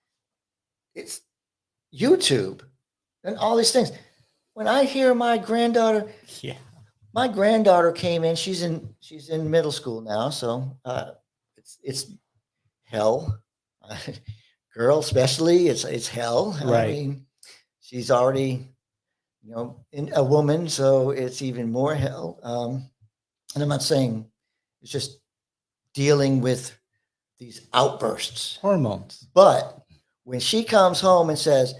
it's YouTube and all these things. When I hear my granddaughter came in. She's in middle school now, so it's hell. Girl, especially, it's hell. I Right. mean, she's already in a woman, so it's even more hell. And I'm not saying it's just dealing with these outbursts, Hormones. but when she comes home and says,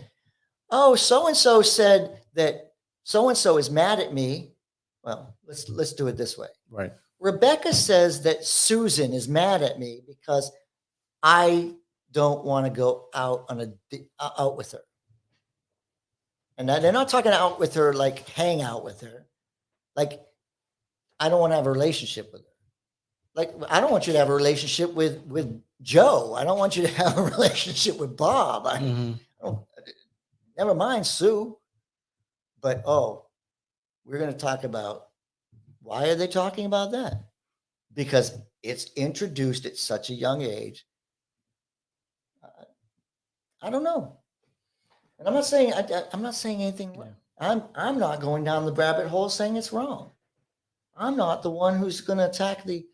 "Oh, so and so said that so and so is mad at me," well, let's do it this way. Right. Rebecca says that Susan is mad at me because I don't want to go out with her. And they're not talking out with her like hang out with her. Like I don't want to have a relationship with her. Like I don't want you to have a relationship with Joe. I don't want you to have a relationship with Bob. Mhm. Oh, never mind Sue. But we're going to talk about why are they talking about that? Because it's introduced at such a young age. I don't know. And I'm not saying anything. Yeah. I'm not going down the rabbit hole saying it's wrong. I'm not the one who's going to attack the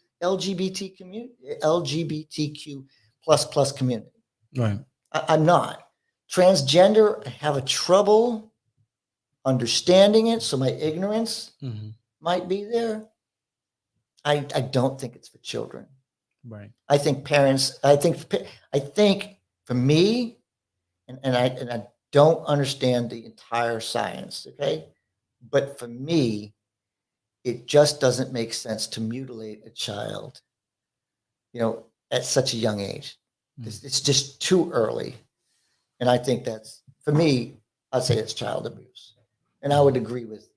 LGBTQ plus community. Right. I'm not. Transgender, I have a trouble understanding it, so my ignorance Mhm. might be there. I don't think it's for children. Right. I think parents. I think for me, and I don't understand the entire science. Okay, but for me, it just doesn't make sense to mutilate a child. At such a young age, Mm. it's just too early, and I think that's for me. I'd say it's child abuse, and I would agree with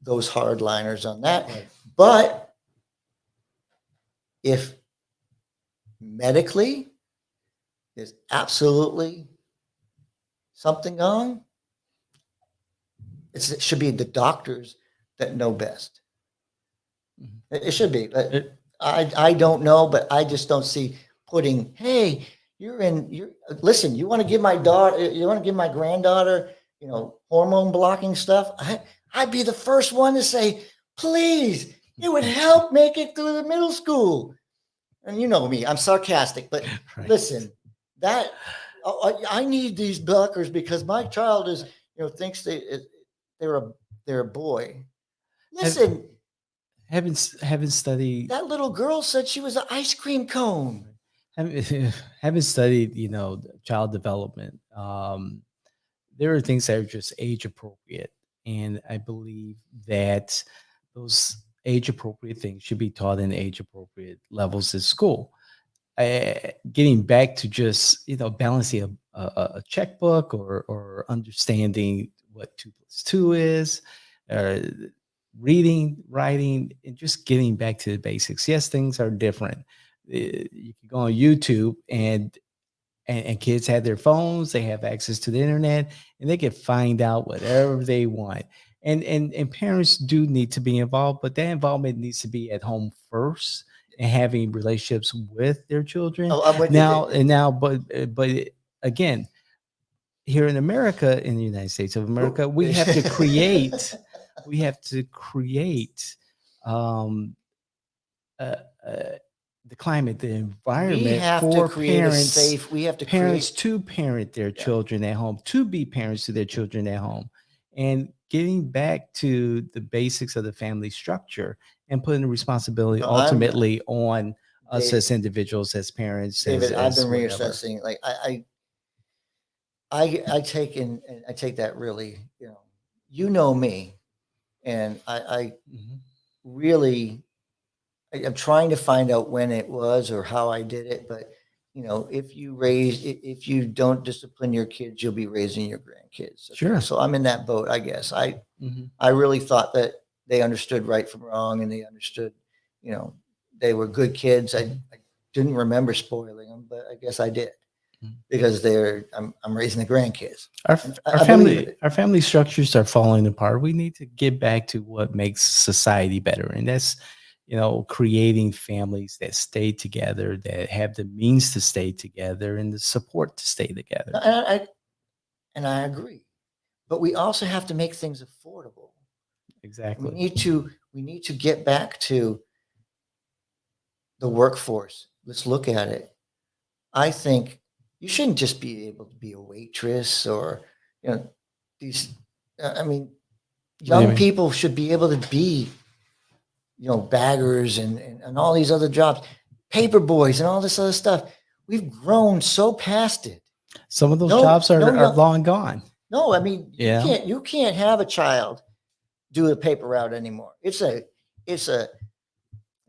those hardliners on that. Right. But if medically there's absolutely something wrong, it should be the doctors that know best. Mhm. It should be. But It, I don't know, but I just don't see putting, hey, listen, you want to give my granddaughter, hormone blocking stuff. I'd be the first one to say, please, it would help make it through the middle school. And you know me, I'm sarcastic, but right. listen, that I need these blockers because my child thinks they're a they're a boy. Have, Listen, haven't studied that little girl said she was an ice cream cone. haven't, haven't studied child development. There are things that are just age appropriate, and I believe that those age appropriate things should be taught in age appropriate levels at school. Getting back to just balancing a checkbook or understanding what 2 plus 2 is, uh, reading, writing, and just getting back to the basics. Yes, things are different. You can go on YouTube and kids have their phones, they have access to the internet, and they can find out whatever they want. And parents do need to be involved, but that involvement needs to be at home first and having relationships with their children. Oh, I'm with you. But again, here in America, in the United States of America, we have to create um, uh, uh, the climate, the environment We have for to create a parents, safe. We have to parents create. to parent their Yeah. children at home, to be parents to their children at home, and getting back to the basics of the family structure and putting the responsibility No, I'm- ultimately on us Dave- as individuals, as parents. David, I've been whatever. reassessing. Like I take and I take that really. You know me, and I Mhm. really. I'm trying to find out when it was or how I did it, but if you don't discipline your kids, you'll be raising your grandkids. Okay? Sure. So I'm in that boat, I guess. Mhm. I really thought that they understood right from wrong, and they understood, they were good kids. I didn't remember spoiling them, but I guess I did Mhm. because I'm raising the grandkids. Our, I believe in it. our family structures are falling apart. We need to get back to what makes society better, and that's creating families that stay together, that have the means to stay together, and the support to stay together. And I agree, but we also have to make things affordable. Exactly. We need to get back to the workforce. Let's look at it. I think you shouldn't just be able to be a waitress or these. I mean, What do you young mean? people should be able to be baggers and all these other jobs, paper boys and all this other stuff. We've grown so past it. Some of those No- jobs are, no are young- long gone. No, I mean Yeah. you can't have a child do a paper route anymore. It's a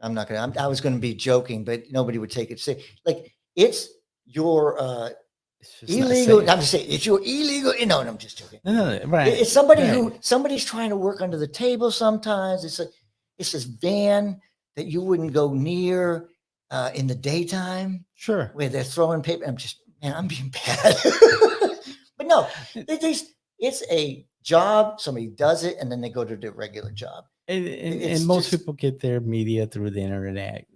I'm not gonna. I was gonna be joking, but nobody would take it serious. Like it's your It's just not illegal. safe. I'm just saying it's your illegal. No, I'm just joking. No, right. It's somebody right. somebody's trying to work under the table. Sometimes it's this van that you wouldn't go near in the daytime Sure. where they're throwing paper. I'm being bad. But no, it's a job. Somebody does it, and then they go to their regular job. It's And most just- people get their media through the internet.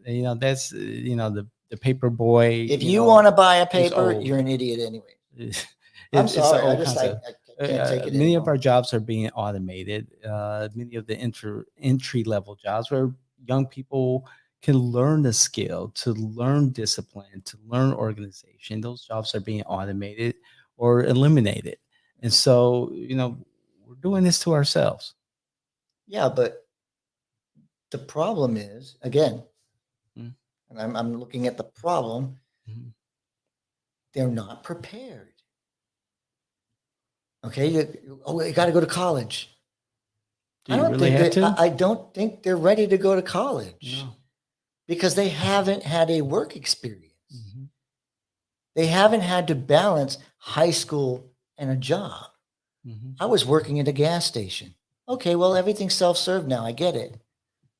That's the paper boy. If you want to buy a it's paper, old. you're an idiot anyway. It's I'm it's the sorry. I old just concept. I can't take it Many of anymore. our jobs are being automated. Many of the entry level jobs where young people can learn the skill, to learn discipline, to learn organization. Those jobs are being automated or eliminated. And so, we're doing this to ourselves. Yeah, but the problem is again, Mm. and I'm looking at the problem. Mhm. They're not prepared. Okay, you got to go to college. Do you really have to? I don't think they're ready to go to college No. because they haven't had a work experience. Mhm. They haven't had to balance high school and a job. Mhm. I was working at a gas station. Okay, well, everything's self-serve now. I get it.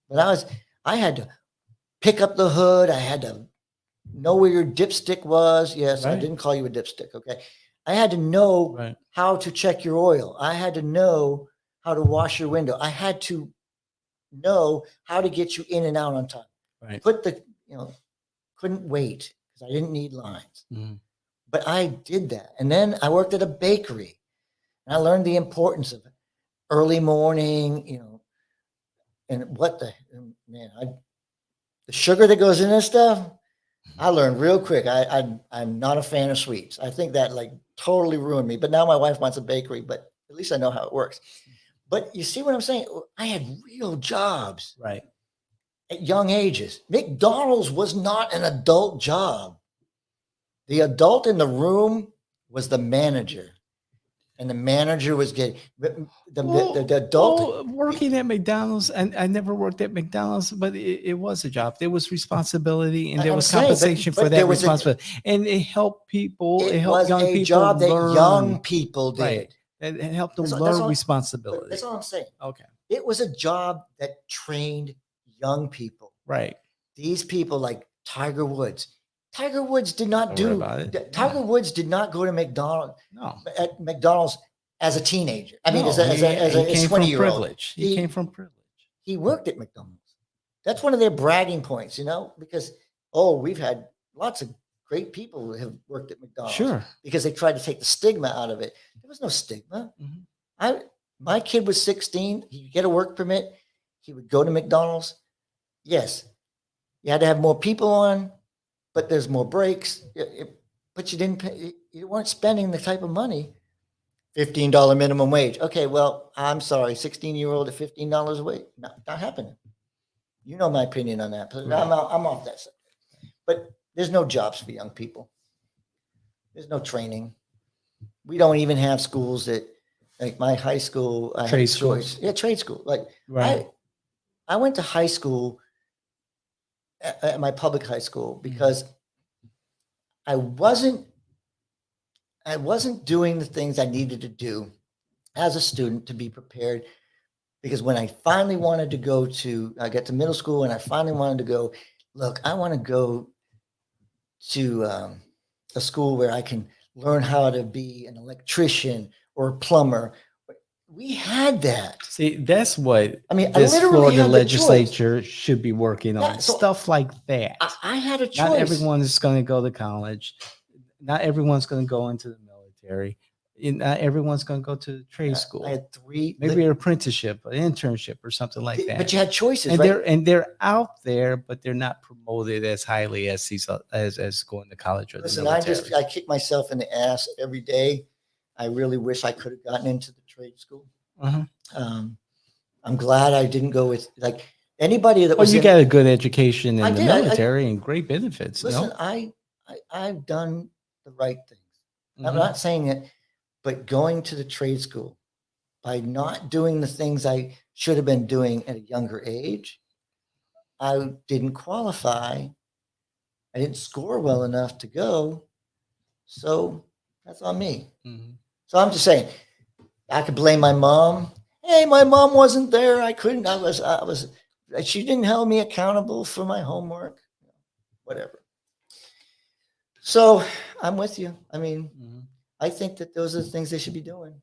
But I had to pick up the hood. I had to know where your dipstick was. Yes, I Right. didn't call you a dipstick. Okay. I had to know Right. how to check your oil. I had to know how to wash your window. I had to know how to get you in and out on time. Right. Couldn't wait because I didn't need lines. Mhm. But I did that. And then I worked at a bakery and I learned the importance of early morning, and the sugar that goes in this stuff, I learned real quick. I'm not a fan of sweets. I think that like totally ruined me. But now my wife wants a bakery, but at least I know how it works. But you see what I'm saying? I had real jobs Right. at young ages. McDonald's was not an adult job. The adult in the room was the manager. and the manager was getting the adult. Working at McDonald's, and I never worked at McDonald's, but it was a job. There was responsibility, and there I'm was saying, compensation for but that there was responsibility, and it helped people. It it helped was young a people job that learn. young people did. Right. It helped them That's learn all, responsibility. that's all I'm saying. Okay. It was a job that trained young people. Right. These people like Tiger Woods. Tiger Woods did not Don't worry about it. Tiger Woods did not go to McDonald's No. at McDonald's as a teenager. I mean, No, as a he came 20-year-old. privilege. He came from privilege. He worked at McDonald's. That's one of their bragging points, you know, because we've had lots of great people who have worked at McDonald's. Sure. Because they tried to take the stigma out of it. There was no stigma. Mhm. My kid was 16. He could get a work permit. He would go to McDonald's. Yes, you had to have more people on, but there's more breaks. But you didn't pay, you weren't spending the type of money. $15 minimum wage. Okay, well, I'm sorry, 16-year-old at $15 a week. Not happening. You know my opinion on that. But I'm off that subject. But there's no jobs for young people. There's no training. We don't even have schools that, like my high school, I had Trade a schools. choice. Yeah, trade school. Like Right. I went to high school at my public high school because I wasn't doing the things I needed to do as a student to be prepared. Because when I finally wanted to go to, I got to middle school and I finally wanted to go, look, I want to go to a school where I can learn how to be an electrician or a plumber. We had that. See, that's what I mean, I this literally Florida had the legislature should be working Yeah, on. so Stuff like that. I had a choice. Not everyone is going to go to college. Not everyone's going to go into the military. Not everyone's going to go to trade school. I had three. Maybe an apprenticeship, an internship, or something like that. But you had choices, and right? they're out there, but they're not promoted as highly as as going to college or Listen, the military. I kick myself in the ass every day. I really wish I could have gotten into the trade school. Uh-huh. I'm glad I didn't go with like anybody that Well, was. you got a good education in I the did. military and great benefits. Listen, no? I've done the right things. I'm Mhm. not saying it, but going to the trade school by not doing the things I should have been doing at a younger age, I didn't qualify. I didn't score well enough to go. So that's on me. Mhm. So I'm just saying, I could blame my mom. Hey, my mom wasn't there. I couldn't. She didn't hold me accountable for my homework. Whatever. So I'm with you. I mean, Mhm. I think that those are the things they should be doing.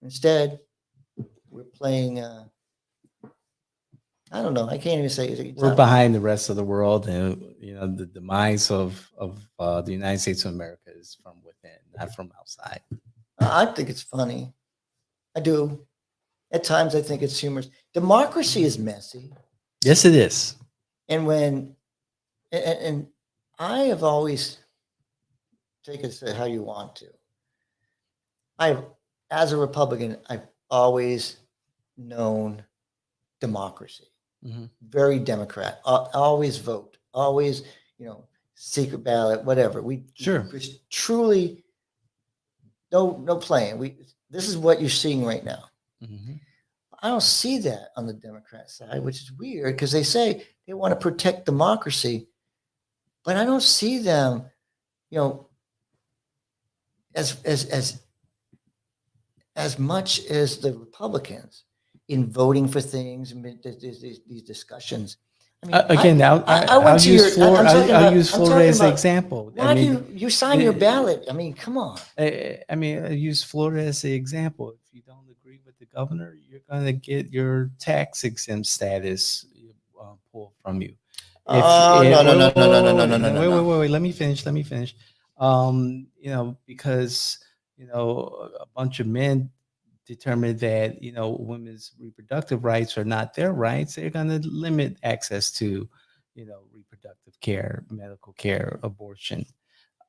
Instead, we're playing. I don't know. I can't even say it. We're behind the rest of the world, and you know the demise of the United States of America is from within, not from outside. I think it's funny. I do. At times, I think it's humorous. Democracy is messy, Yes, it is. and and I have always take it how you want to. As a Republican, I've always known democracy. Mhm. Very Democrat. Always vote. Always, secret ballot. Whatever. We Sure. just truly no playing. This is what you're seeing right now. Mhm. I don't see that on the Democrat side, which is weird because they say they want to protect democracy, but I don't see them, as much as the Republicans in voting for things and these discussions. I mean, Again, I'll use Florida. I'll use Florida as an example. Why do you sign your ballot? I mean, come on. I mean, I use Florida as an example. If you don't agree with the governor, you're going to get your tax exempt status pulled from you. No. Wait. Let me finish. Because a bunch of men determined that women's reproductive rights are not their rights. They're going to limit access to reproductive care, medical care, abortion.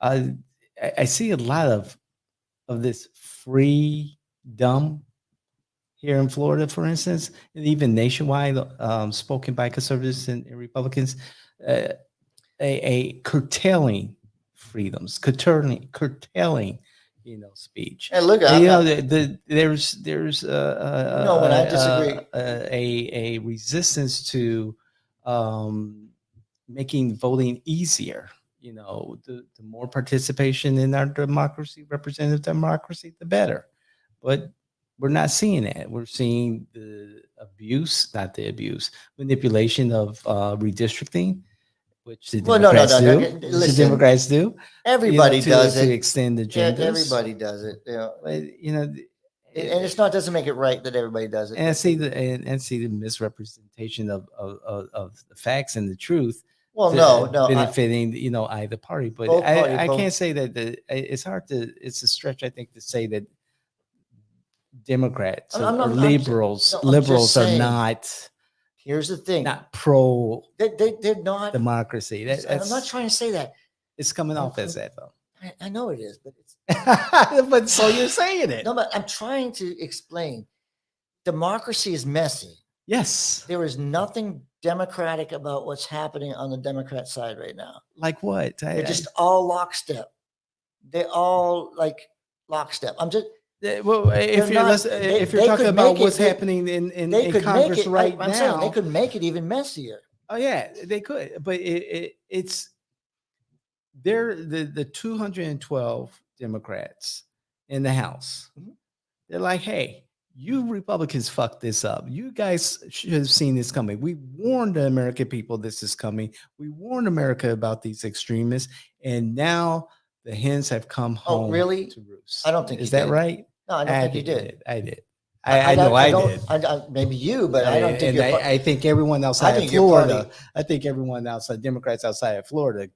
I see a lot of this freedom here in Florida, for instance, and even nationwide, spoken by conservatives and Republicans, a curtailing freedoms, curtailing speech. And look, And, I'm not, there's no, when I disagree, a resistance to making voting easier. The more participation in our democracy, representative democracy, the better. But we're not seeing that. We're seeing the manipulation of redistricting, which the well, no, no, Democrats no, no. do. Which the Listen, Democrats do. everybody does To it. extend Yeah, agendas. everybody does it. But, And it's not doesn't make it right that everybody does it. and see the misrepresentation of the facts and the truth. Well, no, benefiting either party, but I can't say that it's a stretch, I think, to say that Democrats or liberals are not. Here's the thing: not pro. They're not democracy. I'm not trying to say that. It's coming off as that, though. I know it is, but it's. But so you're saying it. No, but I'm trying to explain. Democracy is messy. Yes. There is nothing democratic about what's happening on the Democrat side right now. Like what? They're just all lockstep. They all like lockstep. I'm just. Well, if you're talking about what's happening in Congress right now, I'm saying they could make it even messier. Oh yeah, they could, but it's they're the 212 Democrats in the House. Mm-hmm. They're like, hey, you Republicans fucked this up. You guys should have seen this coming. We warned the American people this is coming. We warned America about these extremists, and now the hens have come home. Oh, really? To roost. I don't think is that right? No, I don't think you did. I did. I know I did. Maybe you, but I don't think. I think everyone outside of Florida. I think everyone outside, Democrats outside of Florida,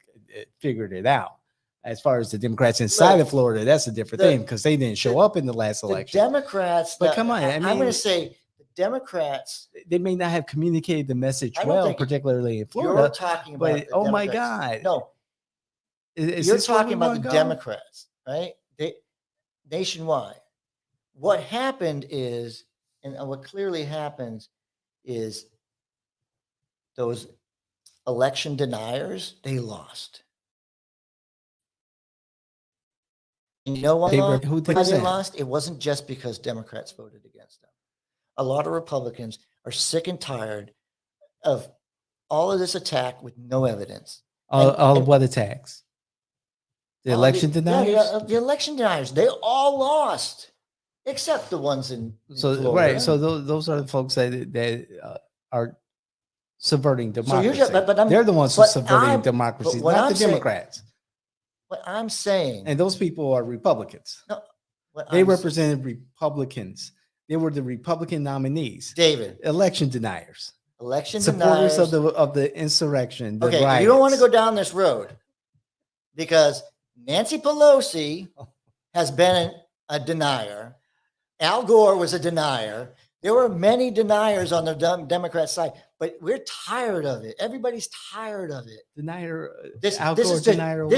figured it out. As far as the Democrats inside of Florida, that's a different thing because they didn't show up in the last election. Democrats, but come on, I'm going to say the Democrats. They may not have communicated the message well, particularly in Florida. You're talking about. But oh my God, no, you're talking about the Democrats, right? Nationwide. What happened is, and what clearly happens is those election deniers, they lost. You know why they lost? It wasn't just because Democrats voted against them. A lot of Republicans are sick and tired of all of this attack with no evidence. All of what attacks? The election deniers? Yeah, the election deniers. They all lost. Except the ones in Florida. Right. So those are the folks that are subverting democracy. They're the ones who are subverting democracy, not the Democrats. What I'm saying, and those people are Republicans. No, they represented Republicans. They were the Republican nominees. David, election deniers, supporters of the insurrection. Okay, riots. You don't want to go down this road because Nancy Pelosi has been a denier. Al Gore was a denier. There were many deniers on the Democrat side, but we're tired of it. Everybody's tired of it. Denier. This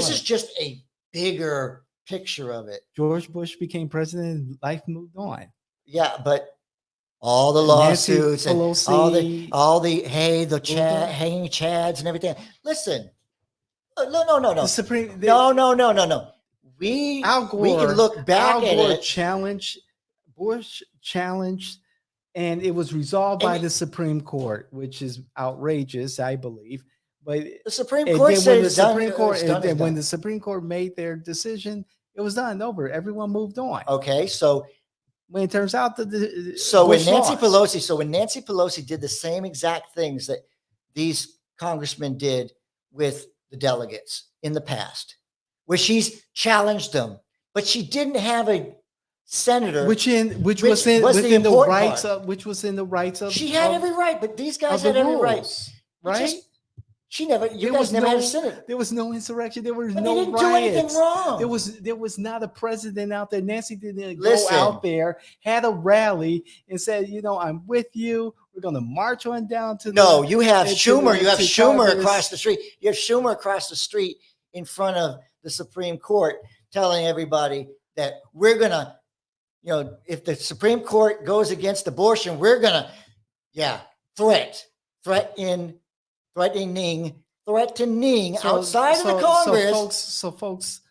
is just a bigger picture of it. George Bush became president and life moved on. Yeah, but all the lawsuits and all the hanging chads and everything. Listen, no. The Supreme. No. We can look back at it. Bush challenged, and it was resolved by the Supreme Court, which is outrageous, I believe. But the Supreme Court said when the Supreme Court made their decision, it was done over. Everyone moved on. Okay, so when it turns out that when Nancy Pelosi did the same exact things that these congressmen did with the delegates in the past, where she's challenged them, but she didn't have a senator, which was in the rights of. She had every right, but these guys had every right. Right? You guys never had a senator. There was no insurrection. There was no riots. They didn't do anything wrong. There was not a president out there. Nancy didn't go out there, had a rally, and said, I'm with you. We're going to march on down to. No, you have Schumer. You have Schumer across the street. You have Schumer across the street in front of the Supreme Court, telling everybody that we're going to. If the Supreme Court goes against abortion, we're gonna, threatening outside of the Congress. So folks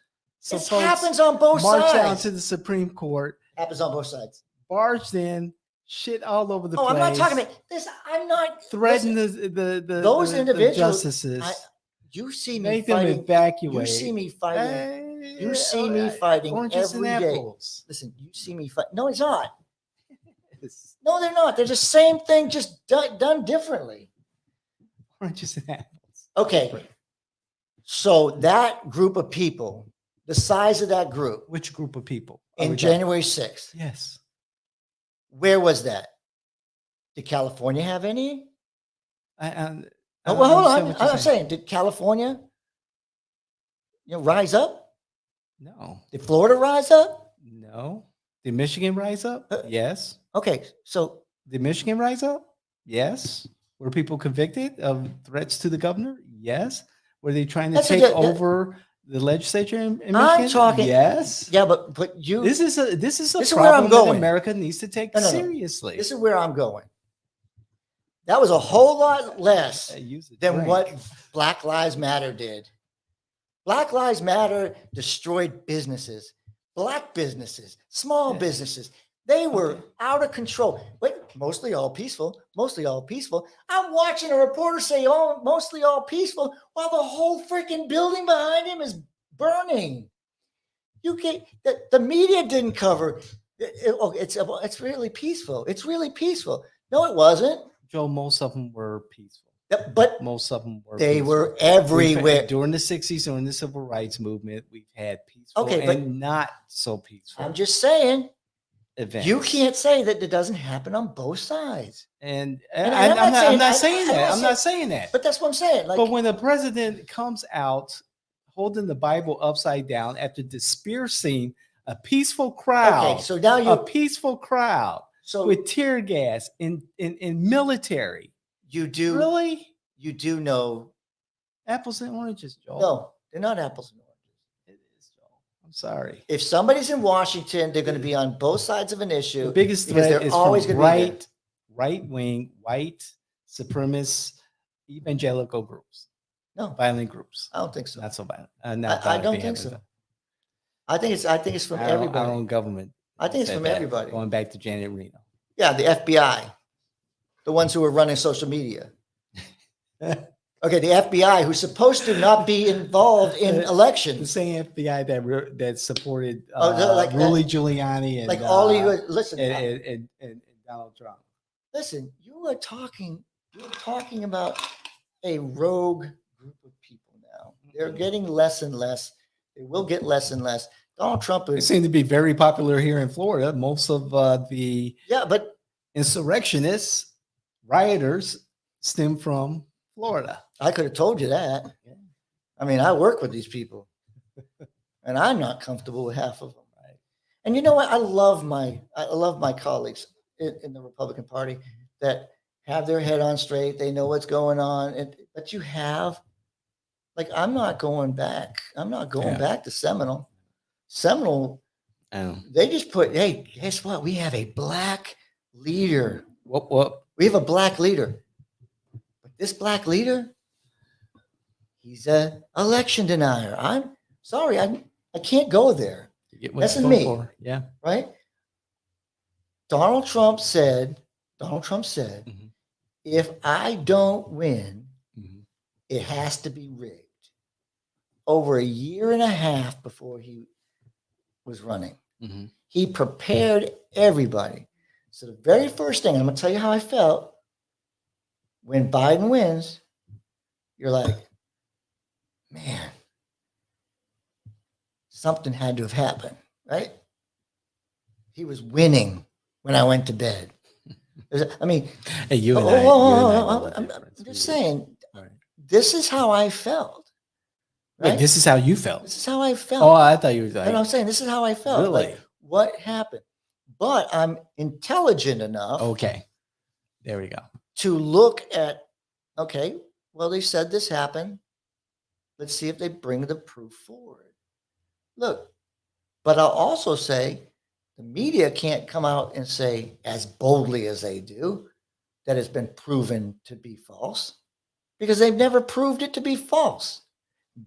So This folks, happens on both march down sides. to the Supreme Court, Happens on both sides. barged in, shit all over the Oh, place. I'm not talking about this. I'm not threaten listen, the those the individuals. justices. You see me Make them fighting. evacuate. You see me fighting. You see all me right. fighting Oranges and every day. apples. Listen, you see me fight. No, it's not. It's No, they're not. They're the same thing, just done differently. oranges and apples. Okay. So that group of people, the size of that group Which group of people? Are in we talking- January 6th, Yes. where was that? Did California have any? I Oh, well, hold understand on. what you're I'm saying, did California, rise up? No. Did Florida rise up? No. Did Michigan rise up? Yes. Okay, so Did Michigan rise up? Yes. Were people convicted of threats to the governor? Yes. Were they trying to That's a take di- that- over the legislature in I'm Michigan? talking- Yes. yeah, but you. This is a This is where problem I'm that going. America needs to take No. seriously. This is where I'm going. That was a whole lot less Use a than drink. what Black Lives Matter did. Black Lives Matter destroyed businesses, black businesses, small Yeah. businesses. They were Okay. out of control. But mostly all peaceful. Mostly all peaceful. I'm watching a reporter say, "Oh, mostly all peaceful," while the whole freaking building behind him is burning. You can't. The media didn't cover. It's really peaceful. It's really peaceful. No, it wasn't. Joe, most of them were peaceful. But Most of them were. they peaceful. were We've had- everywhere. during the 60s, during the civil rights movement. We've had peaceful Okay, but and not so peaceful I'm just saying, events. you can't say that it doesn't happen on both sides. And And I'm not saying I'm that. I'm not not saying that. But that's what I'm saying. Like, But when the president comes out holding the Bible upside down after dispersing a peaceful crowd, okay, so now a you peaceful crowd so with tear gas in military. you do Really? you do know Apples and oranges, Joel. no, they're not apples and oranges. It is, Joel. I'm sorry. If somebody's in Washington, they're going to be on both sides of an issue. The biggest because threat they're is always from gonna be there. right wing, white supremacist, evangelical groups, No, violent groups. I don't think so. Not so violent. I Not don't violent, think behaving. so. I think it's from Our everybody. own government. I think it's said from that, everybody. Going back to Janet Reno. Yeah, the FBI, the ones who are running social media. Okay, the FBI, who's supposed to not be involved in The elections. same FBI that supported like Rudy Giuliani and Like all of you, listen, and Donald Trump. listen. You're talking about a rogue group of people now. They're getting less and less. They will get less and less. Donald Trump They is, seem to be very popular here in Florida. Most of the yeah, but insurrectionists, rioters stem from Florida. I could have told you that. I mean, I work with these people, and I'm not comfortable with half of them. Right. And you know what? I love my colleagues in the Republican Party that have their head on straight. They know what's going on. But you have, like, I'm not going back. I'm not going Yeah. back to Seminole. Seminole, Um, they just put, hey, guess what? We have a black leader. what? We have a black leader. But this black leader, he's a election denier. I'm sorry, I can't go there, Get what That's you in vote me. for. Yeah. right? Donald Trump said, Mhm. if I don't win, Mhm. it has to be rigged. Over a year and a half before he was running, Mhm. he prepared everybody. So the very first thing, I'm going to tell you how I felt when Biden wins, you're like, man, something had to have happened, right? He was winning when I went to bed. I mean, Hey, you and oh, I. oh, you and I oh, know oh, the I'm difference. just saying, All right. this is how I felt. Wait, Right? this is how you felt. This is how I felt. Oh, I thought you were like, And I'm saying this is how I felt. really? Like, what happened? But I'm intelligent enough Okay. There we go. to look at, okay, well, they said this happened. Let's see if they bring the proof forward. Look, but I'll also say the media can't come out and say as boldly as they do that it's been proven to be false because they've never proved it to be false.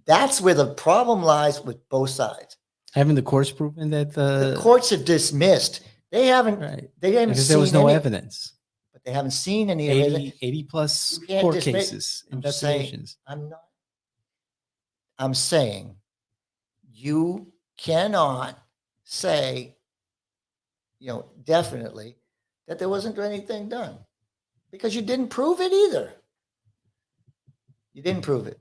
That's where the problem lies with both sides. Haven't the courts proven that The courts have dismissed. They haven't. right? They haven't Because seen there was no any, evidence. but they haven't seen any of it. 80 plus You can't court dismiss. cases, I'm saying, investigations. I'm saying you cannot say, definitely that there wasn't anything done because you didn't prove it either. You didn't prove it.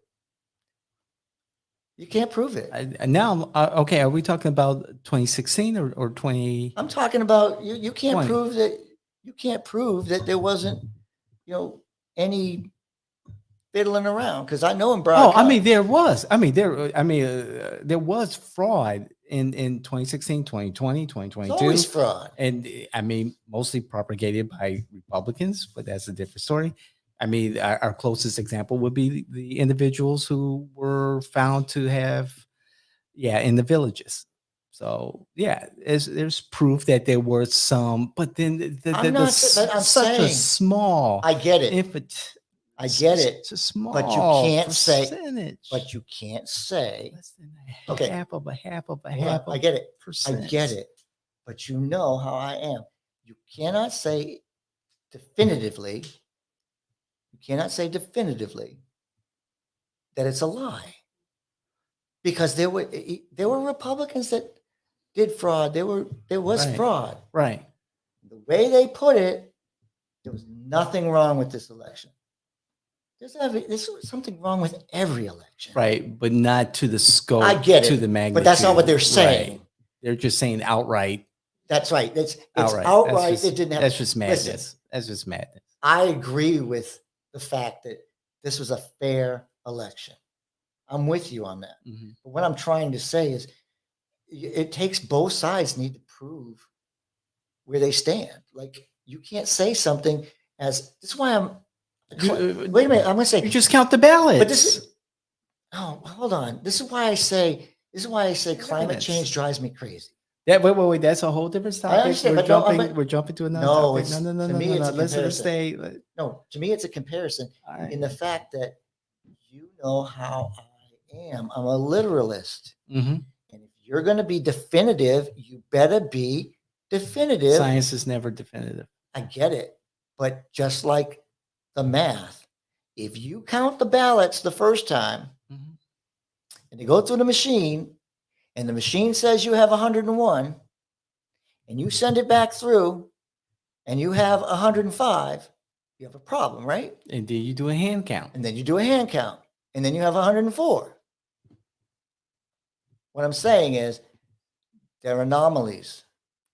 You can't prove it. Now, okay, are we talking about 2016 or 20? I'm talking about you can't 20. prove that. You can't prove that there wasn't, any fiddling around because I know in Broad. Oh, I mean, there was. There was fraud in 2016, 2020, 2022. It's always fraud. And I mean, mostly propagated by Republicans, but that's a different story. I mean, our closest example would be the individuals who were found to have, in the villages. So there's proof that there were some, but then I'm such a small. I get it. I get it. It's a small, but you can't percentage. But you can't say less than half of a I get it. percent. I get it. But you know how I am. You cannot say definitively. You cannot say definitively that it's a lie, because there were Republicans that did fraud. There was Right. fraud. Right. The way they put it, there was nothing wrong with this election. There's something wrong with every election. Right. But not to the scope, I get it, to the magnitude. but that's not what they're saying. Right. They're just saying outright. That's right. It's Outright. outright. That's It didn't have. That's just madness. Listen, That's just madness. I agree with the fact that this was a fair election. I'm with you on that. Mm-hmm. But what I'm trying to say is it takes both sides need to prove where they stand. Like, you can't say something as, this is why wait a minute, I'm going to say, You just count the ballots. but this is, hold on. This is why I say climate Evidence. change drives me crazy. Wait. That's a whole different topic. understand, We're but no, jumping. We're jumping to another No, topic. No. to me, it's a Let's comparison. stay. No, to me, it's a comparison All right. in the fact that you know how I am. I'm a literalist. Mm-hmm. And if you're going to be definitive, you better be definitive. Science is never definitive. I get it. But just like the math, if you count the ballots the first time Mm-hmm. and they go through the machine and the machine says you have 101 and you send it back through and you have 105, you have a problem, right? And then you do a hand count. And then you do a hand count and then you have 104. What I'm saying is they're anomalies.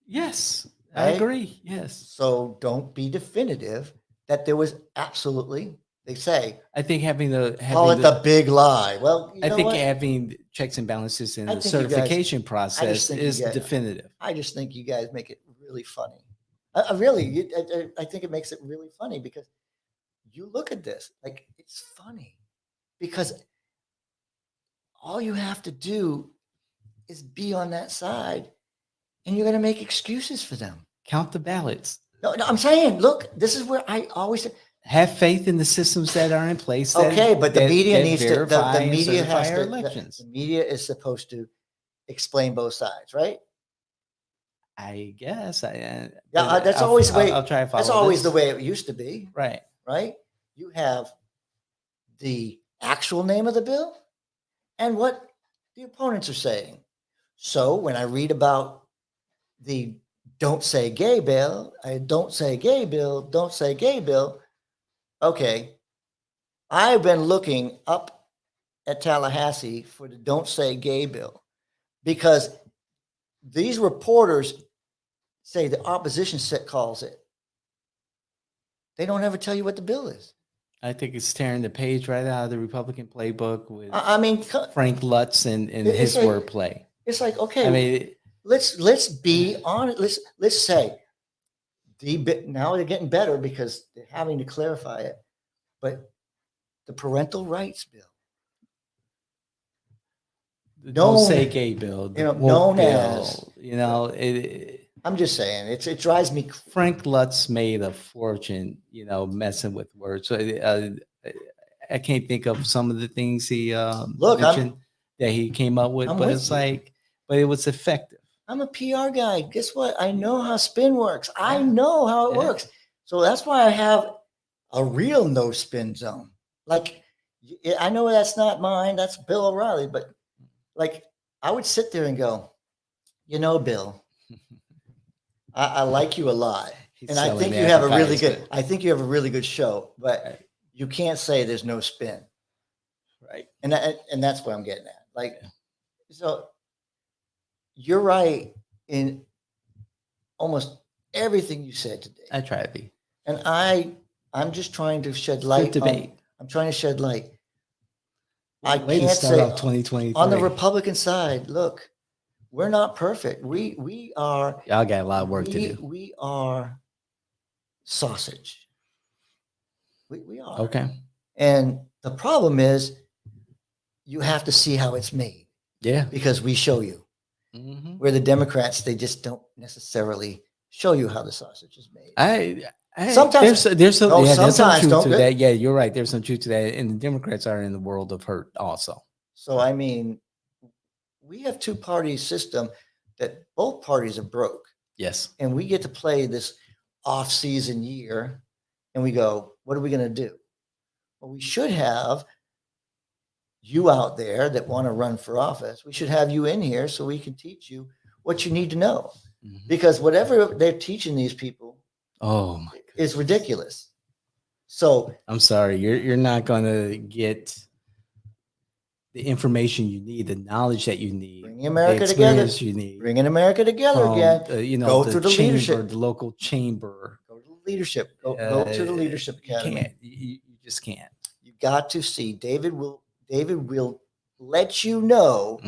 Yes, I Right? agree. Yes. So don't be definitive that there was absolutely, they say, I think call it the big lie. Well, you I know think what? having checks and balances in I the think you guys- certification process think you is guys- definitive. I just think you guys make it really funny. I think it makes it really funny because you look at this, like, it's funny because all you have to do is be on that side and you're going to make excuses for them. Count the ballots. No, I'm saying, look, this is where I always say, Have faith in the systems that are in place. That, okay, but the that- media that needs to, verify the and media certify has our to, elections. the media is supposed to explain both sides, right? I guess. Yeah, that's always the way. I'll try to follow. That's always this. the way it used to be, Right. right? You have the actual name of the bill and what the opponents are saying. So when I read about the don't say gay bill, don't say gay bill, don't say gay bill. Okay. I've been looking up at Tallahassee for the don't say gay bill because these reporters say the opposition set calls it. They don't ever tell you what the bill is. I think it's tearing the page right out of the Republican playbook with I mean, Frank Lutz and It's his like- wordplay. it's like, okay, I mean, let's be honest. Let's say now they're getting better because they're having to clarify it. But the parental rights bill, don't known- say gay bill. The woke known bill, as- I'm just saying it drives me. Frank Lutz made a fortune, messing with words. So I can't think of some of the things he Look, mentioned that he came up with, I'm but with it's you. like but it was effective. I'm a PR guy. Guess what? I know how spin works. I Yeah. know how it Yeah. works. So that's why I have a real no spin zone. Like, I know that's not mine. That's Bill O'Reilly. But like, I would sit there and go, Bill, I like you a lot. He's And I selling think the you have a really advertisement. good, I think you have a really good show, but Right. you can't say there's no spin. Right. And that's what I'm getting at. Like, Yeah. so you're right in almost everything you said today. I try to be. And I'm just trying to shed Good light debate. I'm trying to shed light. Way to can't start say off 2023. on the Republican side, look, we're not perfect. We are Y'all got a lot of work to do. we are sausage. We are. Okay. And the problem is you have to see how it's made Yeah. because we show you. Mm-hmm. Where the Democrats, they just don't necessarily show you how the sausage is made. Sometimes there's some truth don't to they? that. Yeah, you're right. There's some truth to that. And the Democrats are in the world of hurt also. So I mean, we have two-party system that both parties are broke. Yes. And we get to play this off-season year and we go, what are we going to do? Well, we should have you out there that want to run for office. We should have you in here so we can teach you what you need to know. Mm-hmm. Because whatever they're teaching these people is ridiculous. So I'm sorry, you're not going to get the information you need, the knowledge that you need, bringing America the together. You need, bringing America together from, again. Go the through the chamber, leadership, the local chamber. Go to the leadership. Go to the leadership academy. You just can't. You got to see. David will let you know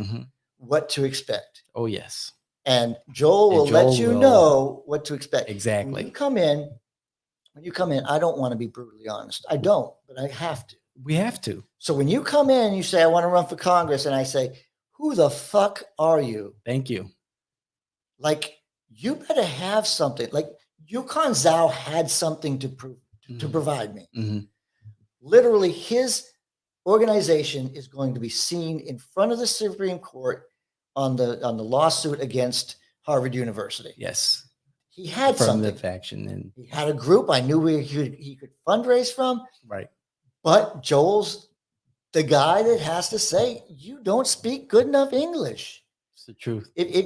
what to expect. Oh yes. And Joel will let you know what to expect. Exactly. When you come in, I don't want to be brutally honest. I don't, but I have to. We have to. So when you come in and you say, I want to run for Congress, and I say, who the fuck are you? Thank you. Like, you better have something. Like, Yukon Zhao had something to provide me. Mm-hmm. Literally, his organization is going to be seen in front of the Supreme Court on the lawsuit against Harvard University. Yes. He had something. Faction, and he had a group I knew he could fundraise from. Right. But Joel's the guy that has to say, you don't speak good enough English. It's the truth. If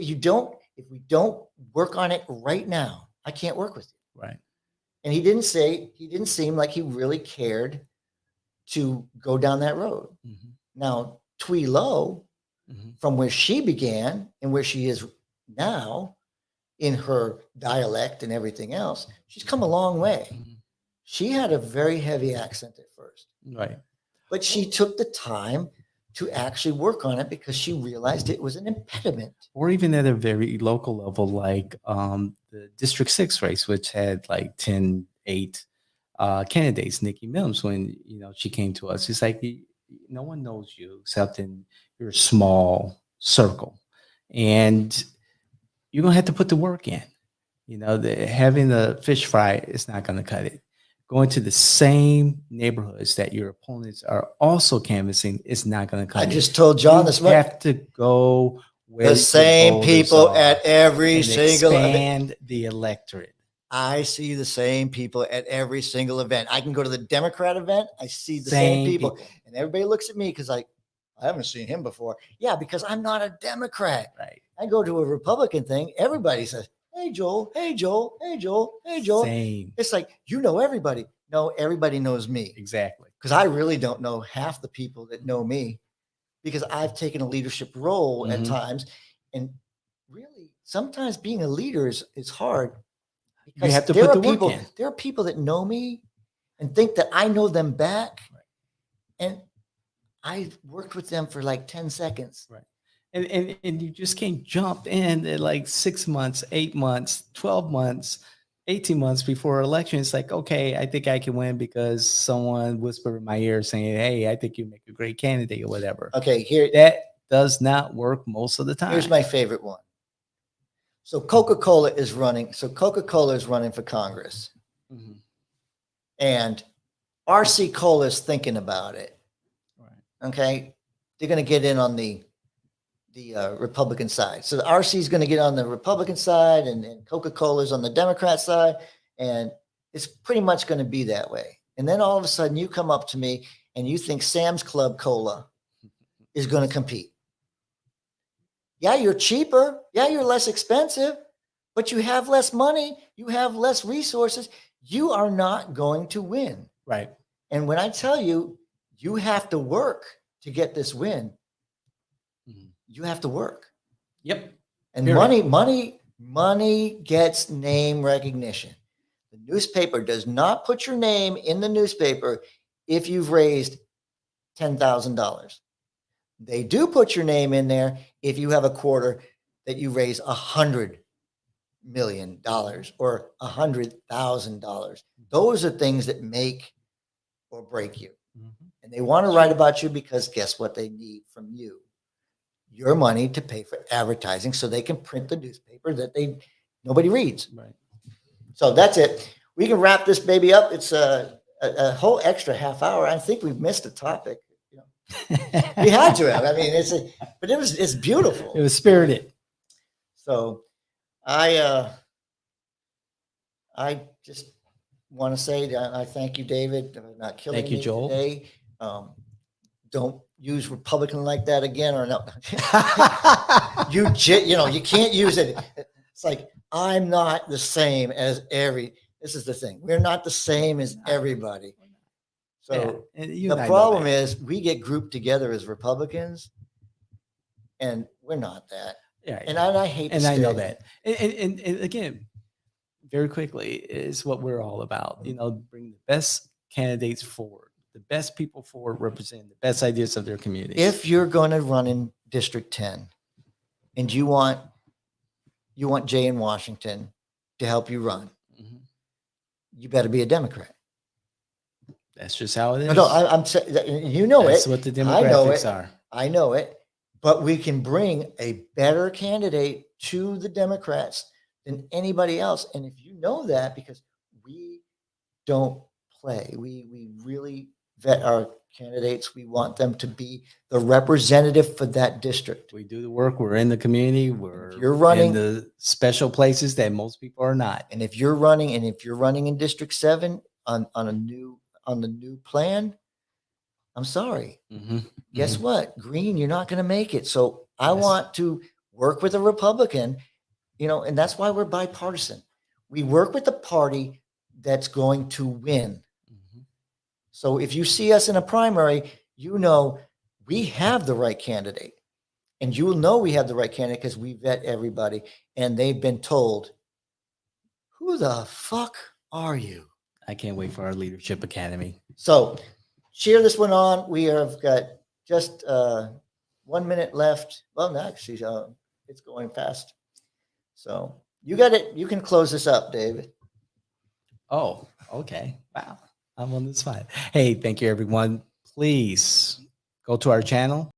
we don't work on it right now, I can't work with you. Right. And he didn't seem like he really cared to go down that road. Mm-hmm. Now, Twee Lo, from where she began and where she is now in her dialect and everything else, she's come a long way. Mm-hmm. She had a very heavy accent at first. Right. But she took the time to actually work on it because she realized it was an impediment. Or even at a very local level, like the District 6 race, which had like 8 candidates, Nikki Mims, when she came to us. It's like no one knows you except in your small circle. And you're going to have to put the work in. Having the fish fry is not going to cut it. Going to the same neighborhoods that your opponents are also canvassing is not going to cut it. I just told John this morning. You have to go where the same people at every single event. The electorate. I see the same people at every single event. I can go to the Democrat event. I see the same people. And everybody looks at me because I haven't seen him before. Yeah, because I'm not a Democrat. Right. I go to a Republican thing. Everybody says, hey, Joel, hey, Joel, hey, Joel, hey, Joel. Same. It's like, everybody. No, everybody knows me. Exactly. Because I really don't know half the people that know me because I've taken a leadership role at times. And really, sometimes being a leader is hard. You have to put the work in. There are people that know me and think that I know them back. Right. And I worked with them for like 10 seconds. Right. And you just can't jump in at like 6 months, 8 months, 12 months, 18 months before election. It's like, okay, I think I can win because someone whispered in my ear saying, hey, I think you make a great candidate or whatever. Okay, that does not work most of the time. Here's my favorite one. So Coca-Cola is running for Congress. Mm-hmm. And RC Cola is thinking about it. Right. Okay. They're going to get in on the Republican side. So the RC is going to get on the Republican side, and Coca-Cola is on the Democrat side, and it's pretty much going to be that way. And then all of a sudden, you come up to me and you think Sam's Club Cola is going to compete. Yeah, you're cheaper. Yeah, you're less expensive, but you have less money. You have less resources. You are not going to win. Right. And when I tell you, you have to work to get this win, you have to work. Yep. And Period. money gets name recognition. The newspaper does not put your name in the newspaper if you've raised $10,000. They do put your name in there if you have a quarter that you raise $100 million or $100,000. Those are things that make or break you. And they want to write about you because guess what they need from you? Your money to pay for advertising so they can print the newspaper that nobody reads. Right. So that's it. We can wrap this baby up. It's a whole extra half hour. I think we've missed a topic. You know, we had to have. I mean, it's beautiful. It was spirited. So I just want to say that I thank you, David, for not killing Thank you, me Joel. today. Don't use Republican like that again, or no. you can't use it. It's like, I'm not the same as this is the thing. We're not the same as everybody. So Yeah, the problem is we get grouped together as Republicans and we're not that. Yeah, and I hate to and I say know it. that. And again, very quickly is what we're all about. You know, bring the best candidates forward, the best people forward, representing the best ideas of their community. If you're going to run in District 10 and you want Jay in Washington to help you run, you better be a Democrat. That's just how it is. No, I'm saying, you know, That's it. what the I know demographics it. are. I know it. But we can bring a better candidate to the Democrats than anybody else. And if you know that, because we don't play, we really vet our candidates. We want them to be the representative for that district. We do the work. We're in the community. We're you're running in the special places that most people are not. And if you're running in District 7 on the new plan, I'm sorry. Guess what? Green, you're not going to make it. So I want to work with a Republican, and that's why we're bipartisan. We work with the party that's going to win. So if you see us in a primary, we have the right candidate. And you will know we have the right candidate because we vet everybody. And they've been told, who the fuck are you? I can't wait for our Leadership Academy. So cheer this one on. We have got just 1 minute left. Well, no, actually, it's going fast. So you got it. You can close this up, David. Oh, okay. Wow. I'm on the spot. Hey, thank you, everyone. Please go to our channel.